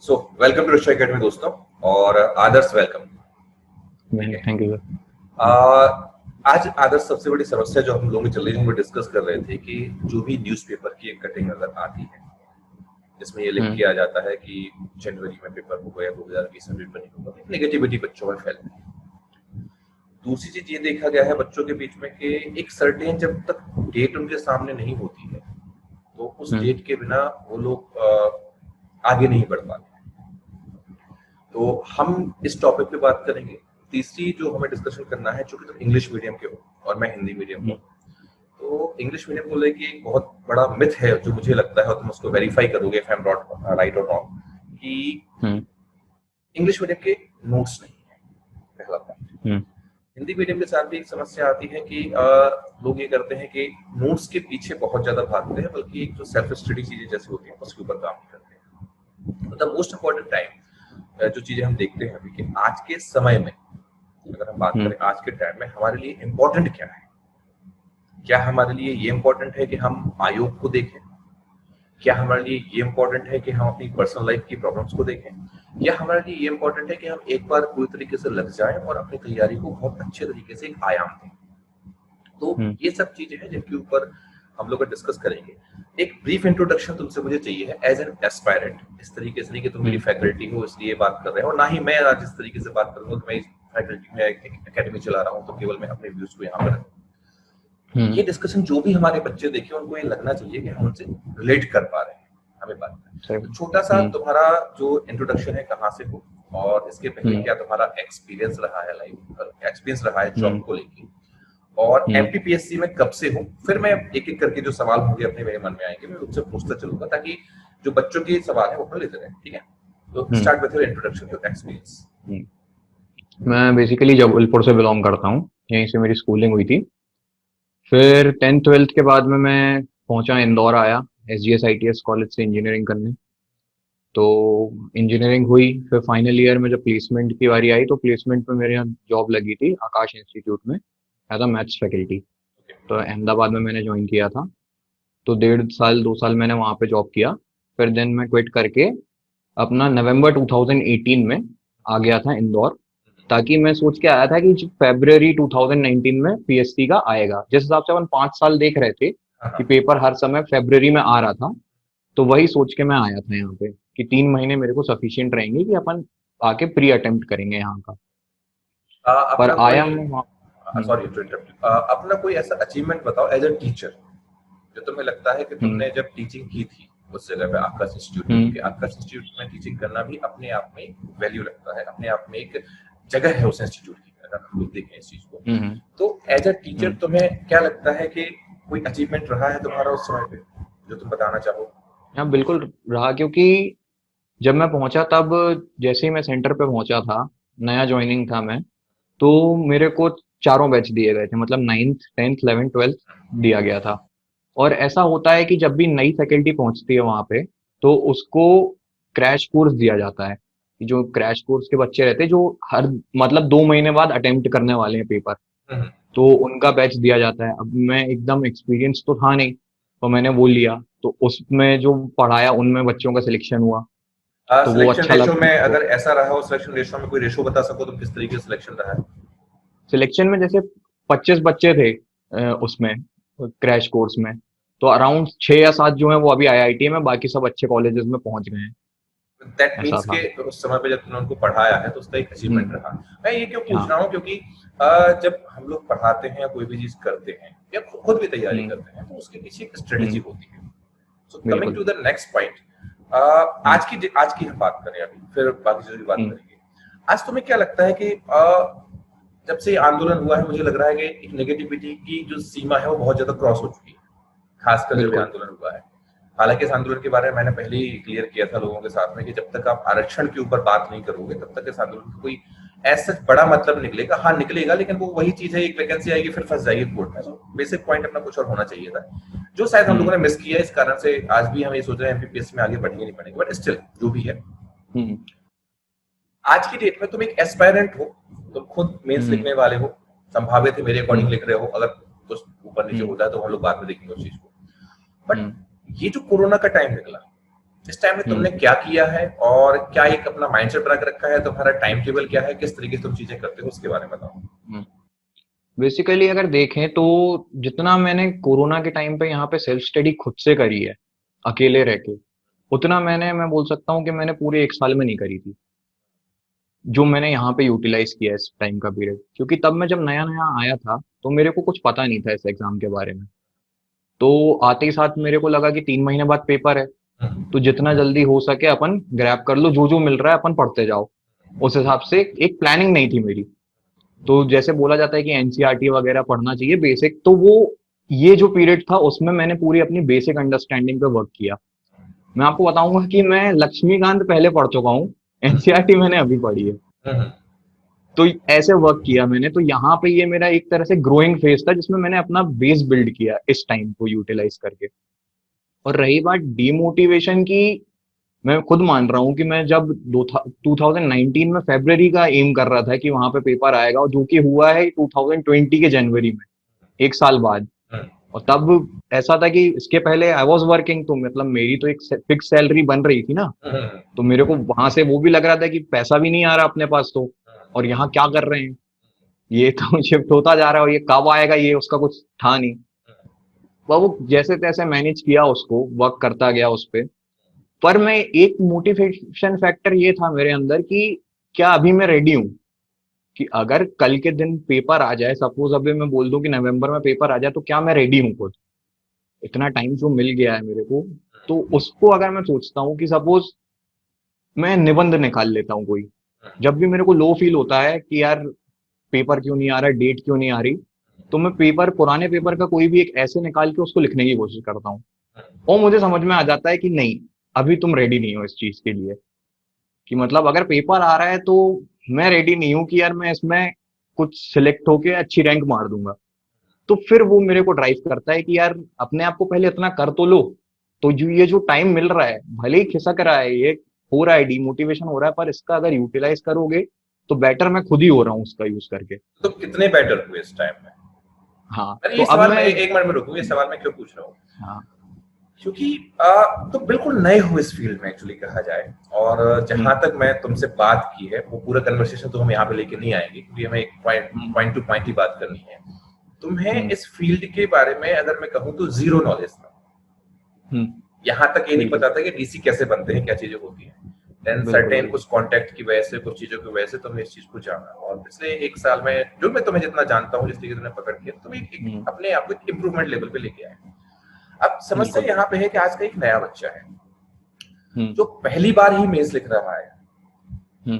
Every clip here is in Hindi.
So welcome to Raksha academy दोस्तों, और आदर्श वेलकम। थैंक यू आज आदर्श सबसे बड़ी समस्या जो हम लोगों में चल रही है, हम डिस्कस कर रहे थे कि जो भी न्यूज़पेपर की एक कटिंग अगर आती है जिसमें ये लिख के आ जाता है कि जनवरी में पेपर होगा या 2020 में पेपर नहीं होगा, नेगेटिविटी बच्चों में फैलती है। दूसरी चीज ये देखा गया है बच्चों के बीच में कि एक सर्टेन जब तक डेट उनके सामने नहीं होती है तो उस डेट के बिना वो लोग आगे नहीं बढ़ पाते। तो हम इस टॉपिक पे बात करेंगे। तीसरी जो हमें डिस्कशन करना है, चूंकि तुम इंग्लिश मीडियम के हो और मैं हिंदी मीडियम हूँ, तो इंग्लिश मीडियम को लेके एक बहुत बड़ा मिथ है जो मुझे लगता है, और तुम उसको वेरीफाई करोगे if I am not right और रॉन्ग, कि इंग्लिश मीडियम के नोट्स नहीं है। पहला पॉइंट। हिंदी मीडियम के साथ भी एक समस्या आती है कि लोग ये करते हैं कि नोट्स के पीछे बहुत ज्यादा भागते हैं, बल्कि एक जो सेल्फ स्टडी चीजें जैसे होती है उसके ऊपर काम नहीं करते हैं। द मोस्ट इम्पोर्टेंट टाइम जो चीजें हम देखते हैं अभी कि आज के समय में, अगर हम बात करें आज के टाइम में, हमारे लिए इम्पोर्टेंट क्या है। क्या हमारे लिए ये इम्पोर्टेंट है कि हम आयोग को देखें? क्या हमारे लिए ये इम्पोर्टेंट है कि हम अपनी पर्सनल लाइफ की प्रॉब्लम्स को देखें? या हमारे लिए ये इम्पोर्टेंट है कि हम एक बार पूरी तरीके से लग जाएं और अपनी तैयारी को बहुत अच्छे तरीके से एक आयाम दें? तो ये सब चीजें हैं जिनके ऊपर हम लोग डिस्कस करेंगे। एक ब्रीफ इंट्रोडक्शन तुमसे मुझे चाहिए है एज एन एस्पायरेंट, इस तरीके से नहीं कि तुम मेरी फैकल्टी हो इसलिए बात कर रहे हो, ना ही मैं आज इस तरीके से बात करूंगा कि मैं फैकल्टी में एकेडमी चला रहा हूँ तो केवल मैं अपने व्यूज को यहाँ पर रखूँ। ये डिस्कशन जो भी हमारे बच्चे देखे उनको ये लगना चाहिए कि हम उनसे रिलेट कर पा रहे हैं हमें बात करें। तो छोटा सा तुम्हारा जो इंट्रोडक्शन है, कहाँ से हो और इसके पहले क्या तुम्हारा एक्सपीरियंस रहा है, लाइफ एक्सपीरियंस रहा है जॉब को लेके, और एमपीपीएससी में कब से हो। फिर मैं एक एक करके जो सवाल होंगे अपने मेरे मन में आएंगे मैं उनसे पूछता चलूंगा ताकि जो बच्चों के सवाल है वो अपने लेते रहे। ठीक है, तो start with your introduction, your experience. मैं बेसिकली जबलपुर से बिलोंग करता हूँ, यहीं से मेरी स्कूलिंग हुई थी। फिर 10th-12th के बाद में मैं पहुंचा, इंदौर आया SGSITS कॉलेज से इंजीनियरिंग करने। तो इंजीनियरिंग हुई, फिर फाइनल ईयर में जब प्लेसमेंट की बारी आई तो प्लेसमेंट में मेरे यहाँ जॉब लगी थी आकाश इंस्टीट्यूट में एज अ मैथ्स फैकल्टी। तो अहमदाबाद में मैंने ज्वाइन किया था, तो 1.5 साल 2 साल मैंने वहाँ पे जॉब किया। फिर देन मैं क्विट करके अपना नवंबर 2018 में आ गया था इंदौर, ताकि मैं सोच के आया था कि फरवरी 2019 में PSC का आएगा। जिस हिसाब से अपन 5 साल देख रहे थे कि पेपर हर समय फरवरी में आ रहा था, तो वही सोच के मैं आया था यहाँ पे कि 3 महीने मेरे को सफिशिएंट रहेंगे कि अपन आके प्री अटेम्प्ट करेंगे यहाँ का। पर आया मैं सॉरी टू इंटरप्ट, अपना कोई ऐसा अचीवमेंट बताओ एज अ टीचर जो तुम्हें लगता है कि तुमने जब टीचिंग की थी उस जगह पे आकाश इंस्टीट्यूट में, क्योंकि आकाश इंस्टीट्यूट में टीचिंग करना भी अपने आप में वैल्यू लगता है, अपने आप में एक जगह है उस इंस्टीट्यूट की, अगर हम लोग देखें इस चीज को। तो एज अ टीचर तुम्हें क्या लगता है कि कोई अचीवमेंट रहा है तुम्हारा उस समय पे जो तुम बताना चाहो? हाँ बिल्कुल रहा, क्योंकि जब मैं पहुंचा तब जैसे ही मैं सेंटर पे पहुंचा था, नया ज्वाइनिंग था मैं, तो मेरे को चारों बैच दिए गए थे, मतलब 9th 10th 11th 12th दिया गया था। और ऐसा होता है कि जब भी नई फैकल्टी पहुंचती है वहां पे तो उसको क्रैश कोर्स दिया जाता है। जो क्रैश कोर्स के बच्चे रहते हैं जो हर मतलब 2 महीने बाद अटेम्प्ट करने वाले हैं पेपर, तो उनका बैच दिया जाता है। अब मैं एकदम एक्सपीरियंस तो था नहीं, तो मैंने वो लिया, तो उसमें जो पढ़ाया उनमें बच्चों का सिलेक्शन हुआ, तो वो सिलेक्शन अच्छा रेशो लगा। में अगर ऐसा रहा हो, सिलेक्शन रेशो में कोई रेशो बता सको तो किस तरीके से सिलेक्शन रहा है? सिलेक्शन में जैसे 25 बच्चे थे उसमें क्रैश कोर्स में, तो अराउंड 6 या 7 जो है वो अभी IIT में, बाकी सब अच्छे कॉलेजेस में पहुंच गए हैं। दैट ऐसा मींस था। के उस समय पे जब तुमने उनको पढ़ाया है तो उसका एक अचीवमेंट रहा। मैं ये क्यों पूछ रहा हूँ, क्योंकि जब हम लोग पढ़ाते हैं या कोई भी चीज करते हैं या खुद भी तैयारी करते हैं तो उसके पीछे एक स्ट्रेटेजी होती है। So coming to the next point, आज की हम बात करें अभी, फिर बाकी चीजों की बात करेंगे। आज तुम्हें क्या लगता है कि जब से आंदोलन हुआ है, मुझे लग रहा है कि नेगेटिविटी की जो सीमा है वो बहुत ज्यादा क्रॉस हो चुकी है, खासकर जब आंदोलन हुआ है। हालांकि इस आंदोलन के बारे में मैंने पहले ही क्लियर किया था लोगों के साथ में कि जब तक आप आरक्षण के ऊपर बात नहीं करोगे तब तक इस आंदोलन का कोई ऐसा बड़ा मतलब निकलेगा, हाँ निकलेगा, लेकिन वो वही चीज है, एक वैकेंसी आएगी फिर फंस जाएगी कोर्ट में। तो बेसिक पॉइंट अपना कुछ और होना चाहिए था, जो शायद हम लोगों ने मिस किया। इस कारण से आज भी हम ये सोच रहे हैं एमपीपीएससी में आगे बढ़ेंगे नहीं बढ़ेंगे, बट स्टिल जो भी है, आज की डेट में तुम एक एस्पायरेंट हो, तुम खुद मेंस लिखने वाले हो, संभावित है मेरे अकॉर्डिंग लिख रहे हो, अगर कुछ ऊपर नीचे होता है तो हम लोग बाद में देखेंगे उस चीज को। बट ये जो कोरोना का टाइम निकला, इस टाइम में तुमने क्या किया है और क्या एक अपना माइंडसेट बना के रखा है, तुम्हारा टाइम टेबल क्या है, किस तरीके से तुम चीजें करते हो, उसके बारे में बताओ। बेसिकली अगर देखें तो जितना मैंने कोरोना के टाइम पे यहाँ पे सेल्फ स्टडी खुद से करी है अकेले रह के, उतना मैं बोल सकता हूँ कि मैंने पूरे 1 साल में नहीं करी थी, जो मैंने यहाँ पे यूटिलाइज किया इस टाइम का पीरियड। क्योंकि तब मैं जब नया नया आया था तो मेरे को कुछ पता नहीं था इस एग्जाम के बारे में। तो आते ही साथ मेरे को लगा कि 3 महीने बाद पेपर है, तो जितना जल्दी हो सके अपन ग्रैब कर लो, जो जो मिल रहा है अपन पढ़ते जाओ। उस हिसाब से एक प्लानिंग नहीं थी मेरी। तो जैसे बोला जाता है कि एनसीईआरटी वगैरह पढ़ना चाहिए बेसिक, तो वो ये जो पीरियड था उसमें मैंने पूरी अपनी बेसिक अंडरस्टैंडिंग पे वर्क किया। मैं आपको बताऊंगा कि मैं लक्ष्मीकांत पहले पढ़ चुका हूँ, एनसीईआरटी मैंने अभी पढ़ी है। तो ऐसे वर्क किया मैंने, तो यहाँ पे ये मेरा एक तरह से ग्रोइंग फेज था जिसमें मैंने अपना बेस बिल्ड किया इस टाइम को यूटिलाइज करके। और रही बात डीमोटिवेशन की, मैं खुद मान रहा हूँ कि मैं जब 2019 में फेब्रवरी का एम कर रहा था कि वहां पे पेपर आएगा, और जो कि हुआ है 2020 के जनवरी में, 1 साल बाद। और तब ऐसा था कि इसके पहले आई वॉज वर्किंग, तो मतलब मेरी तो एक फिक्स सैलरी बन रही थी ना, तो मेरे को वहां से वो भी लग रहा था कि पैसा भी नहीं आ रहा अपने पास, तो और यहाँ क्या कर रहे हैं, ये तो शिफ्ट होता जा रहा है और ये कब आएगा ये उसका कुछ था नहीं। वो जैसे तैसे मैनेज किया, उसको वर्क करता गया उस पे। पर मैं एक मोटिवेशन फैक्टर ये था मेरे अंदर कि क्या अभी मैं रेडी हूँ, कि अगर कल के दिन पेपर आ जाए, सपोज अभी मैं बोल दूं कि नवंबर में पेपर आ जाए, तो क्या मैं रेडी हूँ खुद, इतना टाइम जो मिल गया है मेरे को। तो उसको अगर मैं सोचता हूँ कि सपोज मैं निबंध निकाल लेता हूँ कोई, जब भी मेरे को लो फील होता है कि यार पेपर क्यों नहीं आ रहा, डेट क्यों नहीं आ रही, तो मैं पेपर, पुराने पेपर का कोई भी एक ऐसे निकाल के उसको लिखने की कोशिश करता हूँ। और मुझे समझ में आ जाता है कि नहीं, अभी तुम रेडी नहीं हो इस चीज के लिए, कि मतलब अगर पेपर आ रहा है तो मैं रेडी नहीं हूँ कि यार मैं इसमें कुछ सिलेक्ट होके अच्छी रैंक मार दूंगा। तो फिर वो मेरे को ड्राइव करता है कि यार अपने आप को पहले इतना कर तो लो। तो जो ये जो टाइम मिल रहा है, भले ही खिसक रहा है, ये हो रहा है, डिमोटिवेशन हो रहा है, पर इसका अगर यूटिलाइज करोगे तो बेटर मैं खुद ही हो रहा हूँ उसका यूज करके। तो कितने बेटर हुए इस टाइम में? हाँ, अरे तो ये अब सवाल मैं मैं, एक मिनट में रुकूंगा, ये सवाल मैं क्यों पूछ रहा हूँ, हाँ, क्योंकि तो बिल्कुल नए हो इस फील्ड में एक्चुअली कहा जाए। और जहां तक मैं तुमसे बात की है, वो पूरा कन्वर्सेशन तो हम यहाँ पे लेके नहीं आएंगे, क्योंकि हमें एक पॉइंट टू पॉइंट ही बात करनी है। तुम्हें इस फील्ड के बारे में अगर मैं कहूँ तो जीरो नॉलेज था। यहाँ तक ये नहीं बिल्कुल पता था कि डीसी कैसे बनते हैं, क्या चीजें होती हैं। देन बिल्कुल सर्टेन बिल्कुल। कुछ कांटेक्ट की वजह से, कुछ चीजों की वजह से तुमने इस चीज को जाना, और पिछले 1 साल में जो मैं तुम्हें जितना जानता हूँ, जिस तरीके से तुमने पकड़ किया, तुम अपने आप को एक इम्प्रूवमेंट लेवल पे लेके आए। अब समस्या बिल्कुल। यहाँ पे है कि आज का एक नया बच्चा है हम्म जो पहली बार ही मेंस लिख रहा है। हम्म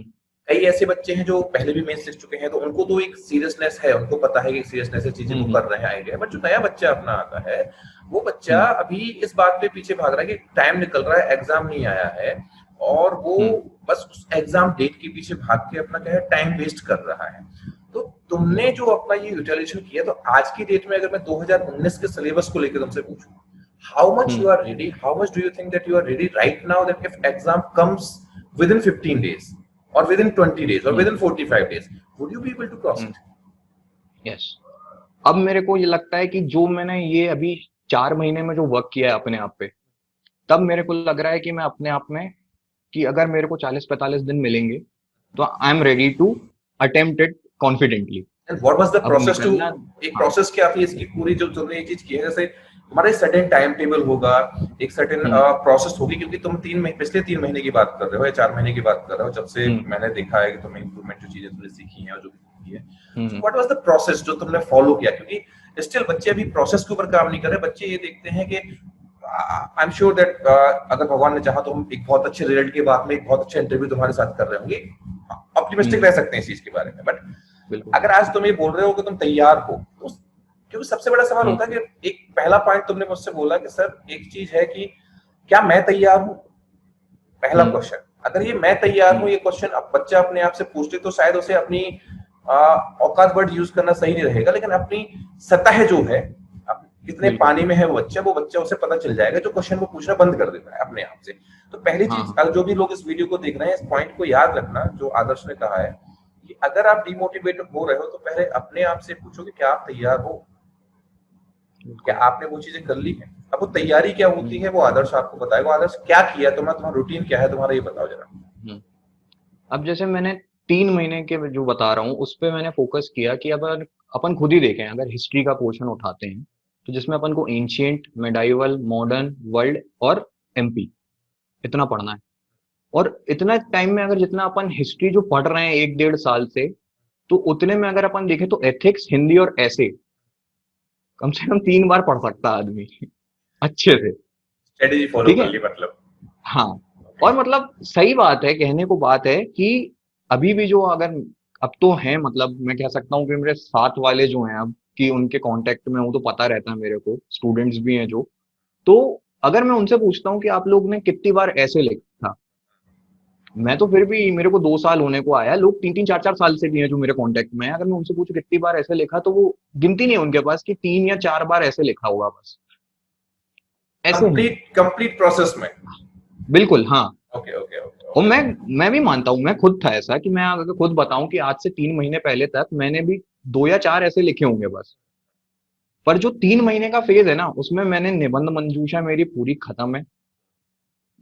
कई ऐसे बच्चे हैं जो पहले भी मेंस लिख चुके हैं, तो उनको तो एक सीरियसनेस है, उनको पता है कि सीरियसनेस से चीजें वो कर रहे हैं, आइडिया। बट जो नया बच्चा अपना आता है, वो बच्चा हम्म अभी इस बात पे पीछे भाग रहा है कि टाइम निकल रहा है, एग्जाम नहीं आया है, और वो हम्म बस उस एग्जाम डेट के पीछे भाग के अपना क्या है, टाइम वेस्ट कर रहा है। तो तुमने जो अपना ये यूटिलाइजेशन किया, तो आज की डेट में अगर मैं 2019 के सिलेबस को लेकर तुमसे पूछूं, how much you hmm are ready, how much do you think that you are ready right now, that if exam comes within 15 days or within 20 days or hmm within 45 days, would you be able to cross hmm it? Yes. अब मेरे को ये लगता है कि जो मैंने ये अभी 4 महीने में जो वर्क किया है अपने आप पे, तब मेरे को लग रहा है कि मैं अपने आप में, कि अगर मेरे को 40-45 दिन मिलेंगे तो I am ready to attempt it confidently. And what was the अब process to, निकलना। एक हाँ। प्रोसेस क्या थी इसकी पूरी, जो तुमने ये चीज की है? जैसे हमारा सर्टेन टाइम टेबल होगा, एक सर्टेन हम्म प्रोसेस होगी, क्योंकि तुम पिछले 3 महीने की बात कर रहे हो या 4 महीने की बात कर रहे हो, जब से हम्म मैंने देखा है कि तुमने इंप्रूवमेंट जो चीजें तुमने सीखी हैं और जो भी की है। हम्म व्हाट वाज द प्रोसेस जो तुमने फॉलो किया? क्योंकि स्टिल बच्चे अभी प्रोसेस के ऊपर काम नहीं कर रहे, बच्चे ये देखते हैं कि आई एम श्योर दैट अगर भगवान ने चाहा तो हम एक बहुत अच्छे रिजल्ट के बाद में एक बहुत अच्छा इंटरव्यू तुम्हारे साथ कर रहे होंगे, ऑप्टिमिस्टिक रह सकते हैं इस चीज के बारे में। बट बिल्कुल। अगर आज तुम ये बोल रहे हो कि तुम तैयार हो, तो क्योंकि सबसे बड़ा सवाल हम्म होता है कि एक पहला पॉइंट तुमने मुझसे बोला कि सर एक चीज है कि क्या मैं तैयार हूं? पहला हम्म क्वेश्चन, अगर ये मैं तैयार हूं, हम्म ये क्वेश्चन अब बच्चा अपने आप से पूछते, तो शायद उसे अपनी औकात वर्ड यूज करना सही नहीं रहेगा, लेकिन अपनी सतह जो है, कितने बिल्कुल। पानी में है वो बच्चा उसे पता चल जाएगा, जो क्वेश्चन वो पूछना बंद कर देता है अपने आप से। तो पहली हाँ चीज, हाँ। जो भी लोग इस वीडियो को देख रहे हैं, इस पॉइंट को याद रखना जो आदर्श ने कहा है, कि अगर आप डिमोटिवेट हो रहे हो, तो पहले अपने आप से पूछो कि क्या आप तैयार हो। क्या आपने वो चीजें कर ली है? अब वो तैयारी क्या होती है वो आदर्श आपको बताएगा। आदर्श क्या किया तुम्हारा रूटीन क्या है तुम्हारा, ये बताओ जरा। हम्म। अब जैसे मैंने 3 महीने के जो बता रहा हूँ उस पे मैंने फोकस किया कि अगर अपन खुद ही देखें, अगर हिस्ट्री का पोर्शन उठाते हैं तो जिसमें अपन को एंशियंट, मेडाइवल, मॉडर्न, वर्ल्ड और एमपी इतना पढ़ना है। और इतना टाइम में अगर जितना अपन हिस्ट्री जो पढ़ रहे हैं 1 डेढ़ साल से, तो उतने में अगर अपन देखें तो एथिक्स, हिंदी और ऐसे कम से कम 3 बार पढ़ सकता है आदमी अच्छे से। स्ट्रेटेजी फॉलो ठीक कर है। ली मतलब। हाँ। और मतलब सही बात है, कहने को बात है कि अभी भी जो अगर अब तो है, मतलब मैं कह सकता हूँ कि मेरे साथ वाले जो हैं अब कि उनके कांटेक्ट में हूँ तो पता रहता है मेरे को, स्टूडेंट्स भी हैं जो, तो अगर मैं उनसे पूछता हूँ कि आप लोग ने कितनी बार ऐसे लिखा, मैं तो फिर भी, मेरे को 2 साल होने को आया, लोग 3 3 4 4 साल से भी हैं जो मेरे कांटेक्ट में है, अगर मैं उनसे पूछूं कितनी बार ऐसे लिखा तो वो गिनती नहीं है उनके पास कि 3 या 4 बार ऐसे लिखा होगा बस। ऐसे हैं। कंप्लीट कंप्लीट प्रोसेस में। बिल्कुल हाँ। ओके ओके ओके और ओके। मैं भी मानता हूँ, मैं खुद था ऐसा कि मैं अगर खुद बताऊं कि आज से 3 महीने पहले तक मैंने भी 2 या 4 ऐसे लिखे होंगे बस। पर जो 3 महीने का फेज है ना, उसमें मैंने निबंध मंजूषा मेरी पूरी खत्म है।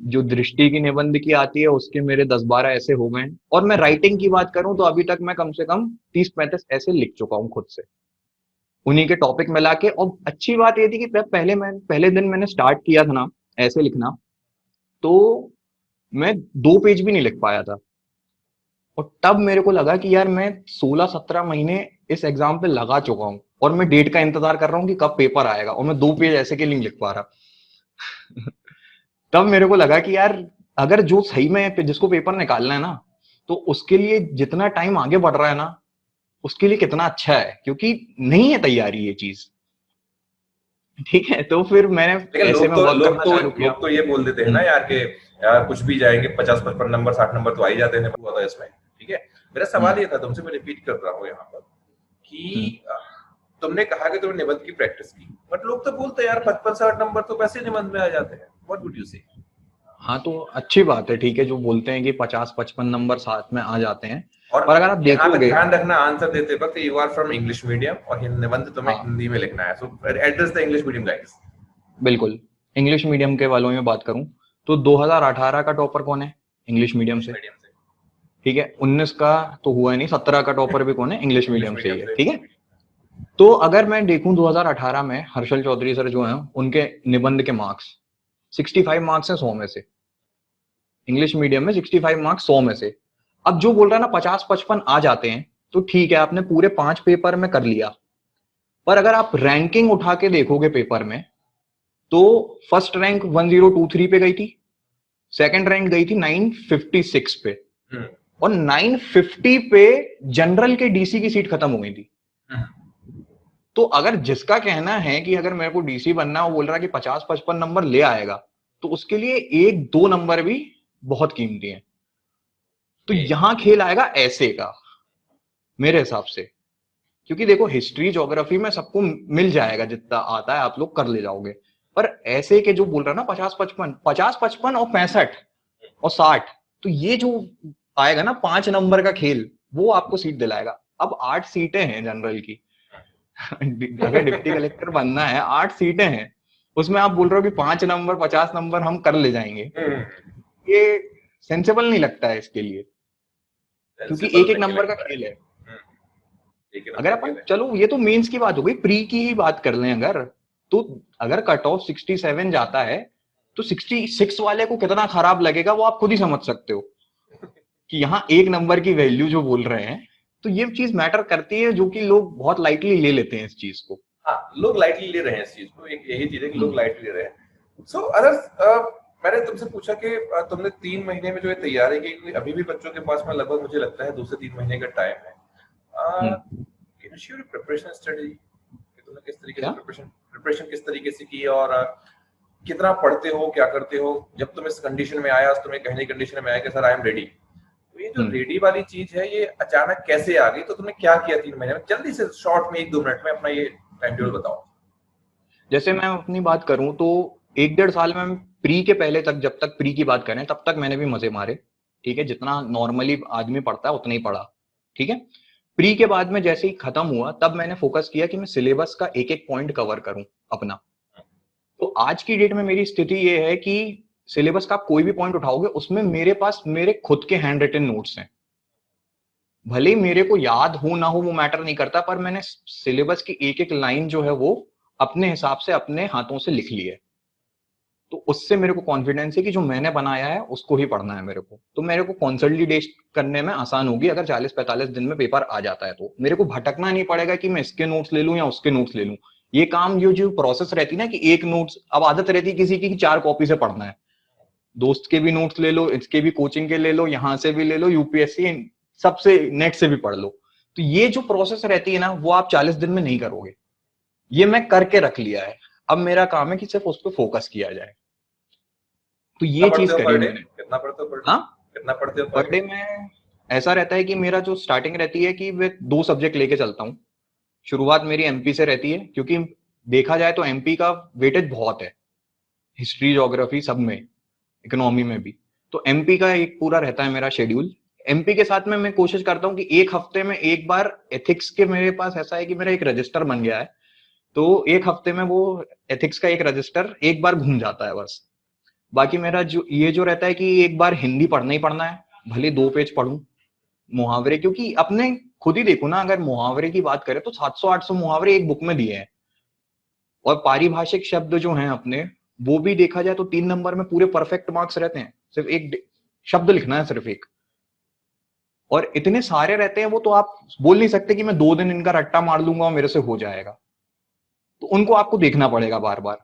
जो दृष्टि की निबंध की आती है उसके मेरे 10 12 ऐसे हो गए हैं। और मैं राइटिंग की बात करूं तो अभी तक मैं कम से कम 30 35 ऐसे लिख चुका हूं खुद से, उन्हीं के टॉपिक मिला के। और अच्छी बात ये थी कि पहले दिन मैंने स्टार्ट किया था ना ऐसे लिखना, तो मैं 2 पेज भी नहीं लिख पाया था। और तब मेरे को लगा कि यार मैं 16 17 महीने इस एग्जाम पे लगा चुका हूँ और मैं डेट का इंतजार कर रहा हूँ कि कब पेपर आएगा, और मैं 2 पेज ऐसे के नहीं लिख पा रहा। तब मेरे को लगा कि यार अगर जो सही में जिसको पेपर निकालना है ना, तो उसके लिए जितना टाइम आगे बढ़ रहा है ना, उसके लिए कितना अच्छा है, क्योंकि नहीं है तैयारी ये चीज। ठीक है, तो फिर मैंने लेकिन ऐसे में वर्क करना चालू किया। लोग तो ये बोल देते हैं ना हम्म। यार कि यार कुछ भी जाएंगे 50 55 नंबर 60 नंबर तो आ ही जाते हैं, हुआ था इसमें। ठीक है। मेरा हम्म। सवाल ये था तुमसे, मैं रिपीट कर रहा हूँ यहाँ पर हम्म। कि तुमने कहा कि तुमने निबंध की प्रैक्टिस की, बट लोग तो बोलते हैं यार 55 60 नंबर तो वैसे ही निबंध में आ जाते हैं। व्हाट वुड यू से? हाँ, तो अच्छी बात है, ठीक है, जो बोलते हैं कि 50 55 नंबर साथ में आ जाते हैं। और पर अगर आप यहाँ पे देखोगे, ध्यान रखना आंसर देते वक्त you are from English medium और निबंध तुम्हें हाँ हिंदी में लिखना है, so address the English medium guys. बिल्कुल, इंग्लिश मीडियम के वालों में बात करूं तो 2018 का टॉपर कौन है इंग्लिश मीडियम इंग्लिश से? मीडियम से। ठीक है, 19 का तो हुआ ही नहीं, 17 का टॉपर भी कौन है? इंग्लिश इंग्लिश मीडियम से मीडियम ही है। से। ठीक है। तो अगर मैं देखूं 2018 में हर्षल चौधरी सर जो हैं, उनके निबंध के मार्क्स 65 मार्क्स हैं 100 में से। इंग्लिश मीडियम में 65 मार्क्स 100 में से। अब जो बोल रहा है ना 50 55 आ जाते हैं, तो ठीक है, आपने पूरे 5 पेपर में कर लिया। पर अगर आप रैंकिंग उठा के देखोगे पेपर में, तो फर्स्ट रैंक 1023 पे गई थी, सेकंड रैंक गई थी 956 पे, हम्म। और 950 पे जनरल के डीसी की सीट खत्म हो गई थी। तो अगर जिसका कहना है कि अगर मेरे को डीसी बनना है, वो बोल रहा है कि 50 55 नंबर ले आएगा, तो उसके लिए 1 2 नंबर भी बहुत कीमती है। तो यहां खेल आएगा ऐसे का, मेरे हिसाब से। क्योंकि देखो, हिस्ट्री ज्योग्राफी में सबको मिल जाएगा, जितना आता है आप लोग कर ले जाओगे। पर ऐसे के जो बोल रहा है ना 50 55 और 65 और 60, तो ये जो आएगा ना 5 नंबर का खेल, वो आपको सीट दिलाएगा। अब 8 सीटें हैं जनरल की। अगर डिप्टी कलेक्टर बनना है, 8 सीटें हैं, उसमें आप बोल रहे हो कि 5 नंबर 50 नंबर हम कर ले जाएंगे, ये सेंसेबल नहीं लगता है इसके लिए। क्योंकि सेंसिबल एक एक नहीं नंबर का लगता है। खेल है। एक ही अगर नंबर अपन, खेल है। चलो ये तो मेंस की बात हो गई, प्री की ही बात कर लें अगर, तो अगर कट ऑफ 67 जाता है, तो 66 वाले को कितना खराब लगेगा वो आप खुद ही समझ सकते हो, कि यहाँ 1 नंबर की वैल्यू जो बोल रहे हैं। तो ये चीज मैटर करती है, जो कि लोग बहुत लाइटली ले लेते हैं इस चीज को। हाँ, लोग लाइटली ले रहे हैं इस चीज को, एक यही चीज है कि लोग हम्म। लाइटली ले रहे हैं। सो अदर्स, मैंने तुमसे पूछा कि तुमने 3 महीने में जो है तैयारी की, क्योंकि अभी भी बच्चों के पास में लगभग मुझे लगता है 2 से 3 महीने का टाइम है। Hmm. Can you share preparation study कि तुमने किस तरीके से क्या? प्रिपरेशन किस तरीके से की, और कितना पढ़ते हो, क्या करते हो? जब तुम इस कंडीशन में आया, तुम्हें कहने कंडीशन में आया कि सर आई एम रेडी, तो ये जो हम्म। रेडी वाली चीज है ये अचानक कैसे आ गई? तो तुमने क्या किया 3 महीने में? जल्दी से शॉर्ट में 1 2 मिनट में अपना ये टाइम टेबल बताओ। जैसे मैं अपनी बात करूं तो 1 डेढ़ साल में प्री के पहले तक, जब तक प्री की बात करें, तब तक मैंने भी मजे मारे। ठीक है, जितना नॉर्मली आदमी पढ़ता है उतना ही पढ़ा। ठीक है। प्री के बाद में जैसे ही खत्म हुआ तब मैंने फोकस किया कि मैं सिलेबस का एक एक पॉइंट कवर करूं अपना। तो आज की डेट में मेरी स्थिति ये है कि सिलेबस का आप कोई भी पॉइंट उठाओगे उसमें मेरे पास मेरे खुद के हैंड रिटन नोट्स हैं। भले ही मेरे को याद हो ना हो वो मैटर नहीं करता, पर मैंने सिलेबस की एक एक लाइन जो है वो अपने हिसाब से अपने हाथों से लिख ली है। तो उससे मेरे को कॉन्फिडेंस है कि जो मैंने बनाया है उसको ही पढ़ना है मेरे को, तो मेरे को कंसोलिडेट करने में आसान होगी अगर 40-45 दिन में पेपर आ जाता है। तो मेरे को भटकना नहीं पड़ेगा कि मैं इसके नोट्स ले लूं या उसके नोट्स ले लूं। ये काम जो प्रोसेस रहती है ना कि एक नोट्स, अब आदत रहती है किसी की कि 4 कॉपी से पढ़ना है, दोस्त के भी नोट्स ले लो, इसके भी कोचिंग के ले लो, यहाँ से भी ले लो, यूपीएससी सबसे नेट से भी पढ़ लो। तो ये जो प्रोसेस रहती है ना वो आप 40 दिन में नहीं करोगे। ये मैं करके रख लिया है, अब मेरा काम है कि सिर्फ उस पर फोकस किया जाए। तो ये चीज करी मैंने। कितना पढ़ते हो पर डे? हाँ, कितना पढ़ते हो पर डे में ऐसा रहता है कि मेरा जो स्टार्टिंग रहती है कि मैं 2 सब्जेक्ट लेके चलता हूँ। शुरुआत मेरी एमपी से रहती है, क्योंकि देखा जाए तो एमपी का वेटेज बहुत है, हिस्ट्री ज्योग्राफी सब में, इकोनॉमी में भी। तो एमपी का एक पूरा रहता है मेरा शेड्यूल। एमपी के साथ में मैं कोशिश करता हूँ कि एक हफ्ते में एक बार एथिक्स के, मेरे पास ऐसा है कि मेरा एक रजिस्टर बन गया है, तो एक हफ्ते में वो एथिक्स का एक रजिस्टर एक बार घूम जाता है बस। बाकी मेरा जो रहता है कि एक बार हिंदी पढ़ना ही पढ़ना है, भले 2 पेज पढ़ूं। मुहावरे, क्योंकि अपने खुद ही देखो ना, अगर मुहावरे की बात करें तो 700-800 मुहावरे एक बुक में दिए हैं। और पारिभाषिक शब्द जो हैं अपने, वो भी देखा जाए तो 3 नंबर में पूरे परफेक्ट मार्क्स रहते हैं, सिर्फ एक शब्द लिखना है, सिर्फ एक। और इतने सारे रहते हैं वो, तो आप बोल नहीं सकते कि मैं 2 दिन इनका रट्टा मार लूंगा और मेरे से हो जाएगा। तो उनको आपको देखना पड़ेगा बार बार।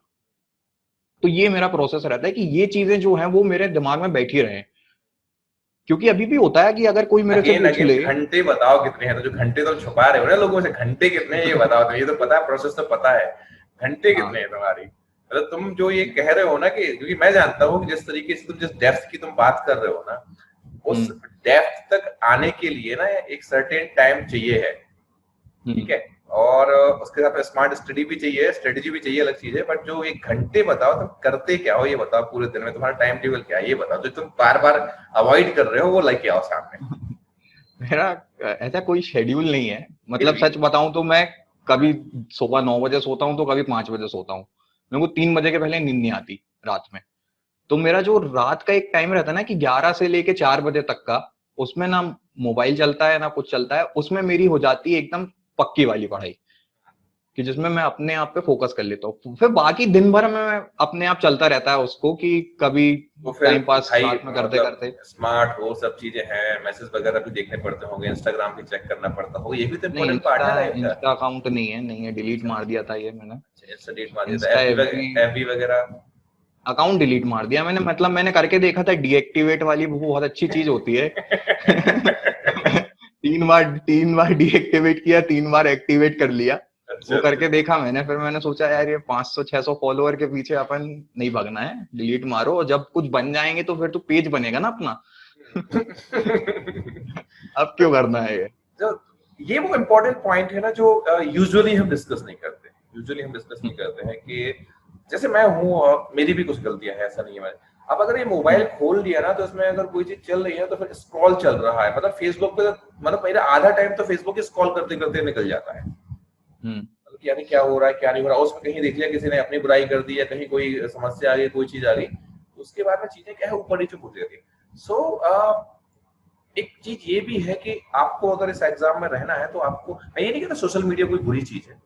तो ये मेरा प्रोसेस रहता है कि ये चीजें जो हैं वो मेरे दिमाग में बैठी रहे, क्योंकि अभी भी होता है कि अगर कोई मेरे से अगेन पूछ अगेन ले। घंटे बताओ कितने हैं, तो जो घंटे तो छुपा रहे हो ना लोगों से, घंटे कितने हैं ये बताओ। तो ये तो पता है, प्रोसेस तो पता है, घंटे हाँ। कितने हैं तुम्हारी? मतलब तुम जो ये कह रहे हो ना, कि क्योंकि मैं जानता हूँ कि जिस तरीके से तुम जिस डेप्थ की तुम बात कर रहे हो ना, उस हम्म। डेप्थ तक आने के लिए ना एक सर्टेन टाइम चाहिए है, ठीक है। और उसके साथ स्मार्ट स्टडी भी चाहिए, स्ट्रेटेजी भी चाहिए, अलग चीज है। बट जो एक घंटे बताओ तुम करते क्या हो, ये बताओ पूरे दिन में तुम्हारा टाइम टेबल क्या है, ये बताओ। जो तुम बार बार अवॉइड कर रहे हो वो लेके आओ सामने। मेरा ऐसा कोई शेड्यूल नहीं है, फिर मतलब भी सच बताऊं तो मैं कभी सुबह 9 बजे सोता हूँ तो कभी 5 बजे सोता हूँ। मेरे को 3 बजे के पहले नींद नहीं आती रात में। तो मेरा जो रात का एक टाइम रहता है ना कि 11 से लेके 4 बजे तक का, उसमें ना मोबाइल चलता है ना कुछ चलता है, उसमें मेरी हो जाती है एकदम पक्की वाली पढ़ाई, कि जिसमें मैं अपने आप पे फोकस कर लेता हूँ। फिर बाकी दिन भर में अपने आप चलता रहता है उसको, कि कभी तो फिर टाइम पास भाई साथ में करते मतलब करते। स्मार्ट हो, सब चीजें हैं, मैसेज वगैरह भी देखने पड़ते होंगे, इंस्टाग्राम भी चेक करना पड़ता होगा, ये भी तो नहीं, इम्पोर्टेंट पार्ट इंस्टा है लाइफ का। इंस्टा अकाउंट नहीं है, डिलीट अच्छा मार दिया था ये मैंने। अच्छा, इंस्टा डेट मार दिया था, इंस्टा एफबी एफबी वगैरह? अकाउंट डिलीट मार दिया मैंने, मतलब मैंने करके देखा था डीएक्टिवेट वाली, वो बहुत अच्छी चीज होती है। 3 बार डीएक्टिवेट किया, 3 बार एक्टिवेट कर लिया। अच्छा वो अच्छा। करके देखा मैंने, फिर मैंने सोचा यार ये 500-600 फॉलोअर के पीछे अपन नहीं भागना है, डिलीट मारो, और जब कुछ बन जाएंगे तो फिर तो पेज बनेगा ना अपना। अब क्यों करना है ये। जो ये वो इम्पोर्टेंट पॉइंट है ना, जो यूजुअली हम डिस्कस नहीं करते, यूजुअली हम डिस्कस नहीं करते हैं कि जैसे मैं हूँ, मेरी भी कुछ गलतियां हैं, ऐसा नहीं है। मैं अब अगर ये मोबाइल खोल लिया ना, तो इसमें अगर कोई चीज चल रही है तो फिर स्क्रॉल चल रहा है, मतलब फेसबुक पे, मतलब मेरा आधा टाइम तो फेसबुक ही स्क्रॉल करते करते निकल जाता है। हम्म। मतलब कि यानी क्या हो रहा है क्या नहीं हो रहा, उसमें कहीं देख लिया किसी ने अपनी बुराई कर दी, या कहीं कोई समस्या आ गई, कोई चीज आ गई, तो उसके बाद में चीजें क्या है ऊपर नीचे होती रहती है। सो एक चीज ये भी है कि आपको अगर इस एग्जाम में रहना है, तो आपको, मैं ये नहीं कहता सोशल मीडिया कोई बुरी चीज है,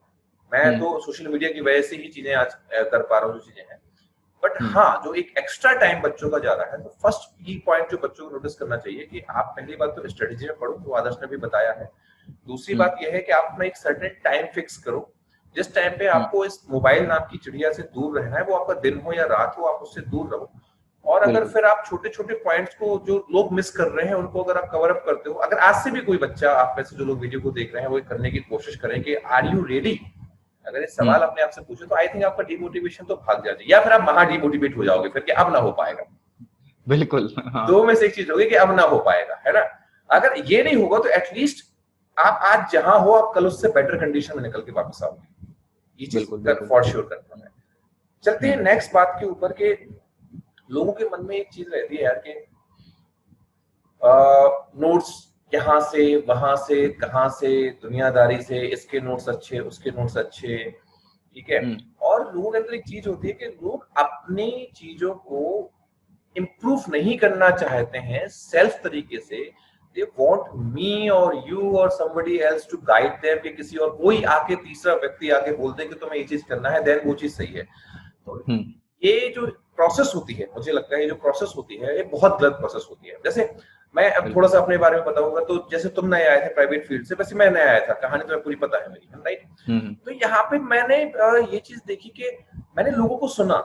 मैं हम्म। तो सोशल मीडिया की वजह से ही चीजें आज कर पा रहा हूँ जो चीजें हैं। बट हम्म। हाँ, जो एक एक्स्ट्रा टाइम बच्चों का जा रहा है, तो फर्स्ट की पॉइंट जो बच्चों को नोटिस करना चाहिए कि आप पहली बात तो स्ट्रेटेजी में पढ़ो, जो आदर्श ने भी बताया है। दूसरी हम्म। बात यह है कि आप अपना एक सर्टेन टाइम फिक्स करो, जिस टाइम पे हम्म। आपको इस मोबाइल नाम की चिड़िया से दूर रहना है, वो आपका दिन हो या रात हो, आप उससे दूर रहो। और अगर बिल्कुल। फिर आप छोटे छोटे पॉइंट्स को जो लोग मिस कर रहे हैं उनको अगर आप कवर अप करते हो, अगर आज से भी कोई बच्चा, आप में से जो लोग वीडियो को देख रहे हैं, वो करने की कोशिश करें कि आर यू रेडी, अगर ये सवाल हम्म। अपने आप से पूछे, तो आई थिंक आपका डिमोटिवेशन तो भाग जाएगी, या फिर आप महा डिमोटिवेट हो जाओगे फिर कि अब ना हो पाएगा। बिल्कुल। हाँ। दो में से एक चीज होगी कि अब ना हो पाएगा, है ना। अगर ये नहीं होगा तो एटलीस्ट आप आज जहां हो, आप कल उससे बेटर कंडीशन में निकल के वापस आओगे, ये चीज बिल्कुल बिल्कुल। फॉर श्योर करना है। चलते हैं हम्म। नेक्स्ट बात के ऊपर के, लोगों के मन में एक चीज रहती है यार कि नोट्स यहाँ से वहां से कहाँ से, दुनियादारी से, इसके नोट्स अच्छे उसके नोट्स अच्छे, ठीक है। और लोगों के अंदर एक चीज होती है कि लोग अपनी चीजों को इम्प्रूव नहीं करना चाहते हैं सेल्फ तरीके से। दे वांट मी और यू और somebody else to guide them, कि किसी और कोई आके, तीसरा व्यक्ति आके बोल दे कि तुम्हें ये चीज करना है, देन वो चीज सही है। तो ये जो प्रोसेस होती है, मुझे लगता है ये जो प्रोसेस होती है, ये बहुत गलत प्रोसेस होती है। जैसे मैं अब थोड़ा सा अपने बारे में बताऊंगा, तो जैसे तुम नए आए थे प्राइवेट फील्ड से, वैसे मैं नया आया था, कहानी तुम्हें पूरी पता है मेरी, राइट। तो यहाँ पे मैंने ये चीज देखी कि मैंने लोगों को सुना,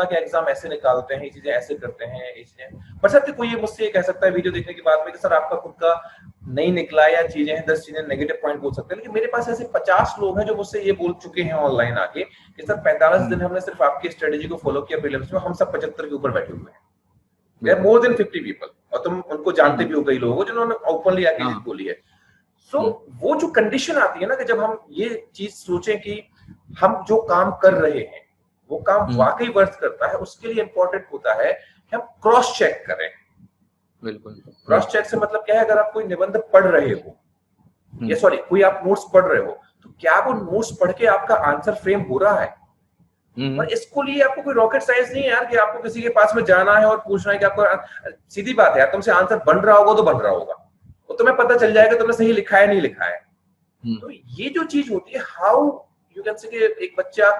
कि एग्जाम ऐसे निकालते हैं, ये चीजें ऐसे करते हैं, ये चीजें। पर सर कोई ये मुझसे ये कह सकता है वीडियो देखने के बाद में कि सर आपका खुद का नहीं निकला, या चीजें हैं 10 चीजें नेगेटिव पॉइंट बोल सकते हैं। लेकिन मेरे पास ऐसे 50 लोग हैं जो मुझसे ये बोल चुके हैं ऑनलाइन आके कि सर 45 दिन हमने सिर्फ आपकी स्ट्रेटेजी को फॉलो किया प्रीलिम्स में, हम सब 75 के ऊपर बैठे हुए हैं। देयर मोर देन 50 पीपल, और तुम उनको जानते भी हो कई लोगों को जिन्होंने ओपनली आके चीज बोली है। सो वो जो कंडीशन आती है ना, कि जब हम ये चीज सोचें कि हम जो काम कर रहे हैं वो काम वाकई वर्थ करता है, उसके लिए इंपॉर्टेंट होता है कि हम क्रॉस चेक करें। बिल्कुल। क्रॉस चेक से मतलब क्या है, अगर आप कोई निबंध पढ़ रहे हो, या सॉरी कोई आप नोट्स पढ़ रहे हो, तो क्या वो नोट्स पढ़ के आपका आंसर फ्रेम हो रहा है? और इसको लिए आपको कोई रॉकेट साइंस नहीं है यार, कि आपको किसी के पास में जाना है और पूछना है कि आपको, सीधी बात है यार, तुमसे आंसर बन रहा होगा तो बन रहा होगा, तो तुम्हें पता चल जाएगा तुमने सही लिखा है नहीं लिखा है। तो ये जो चीज होती है, हाउ यू कैन से कि एक बच्चा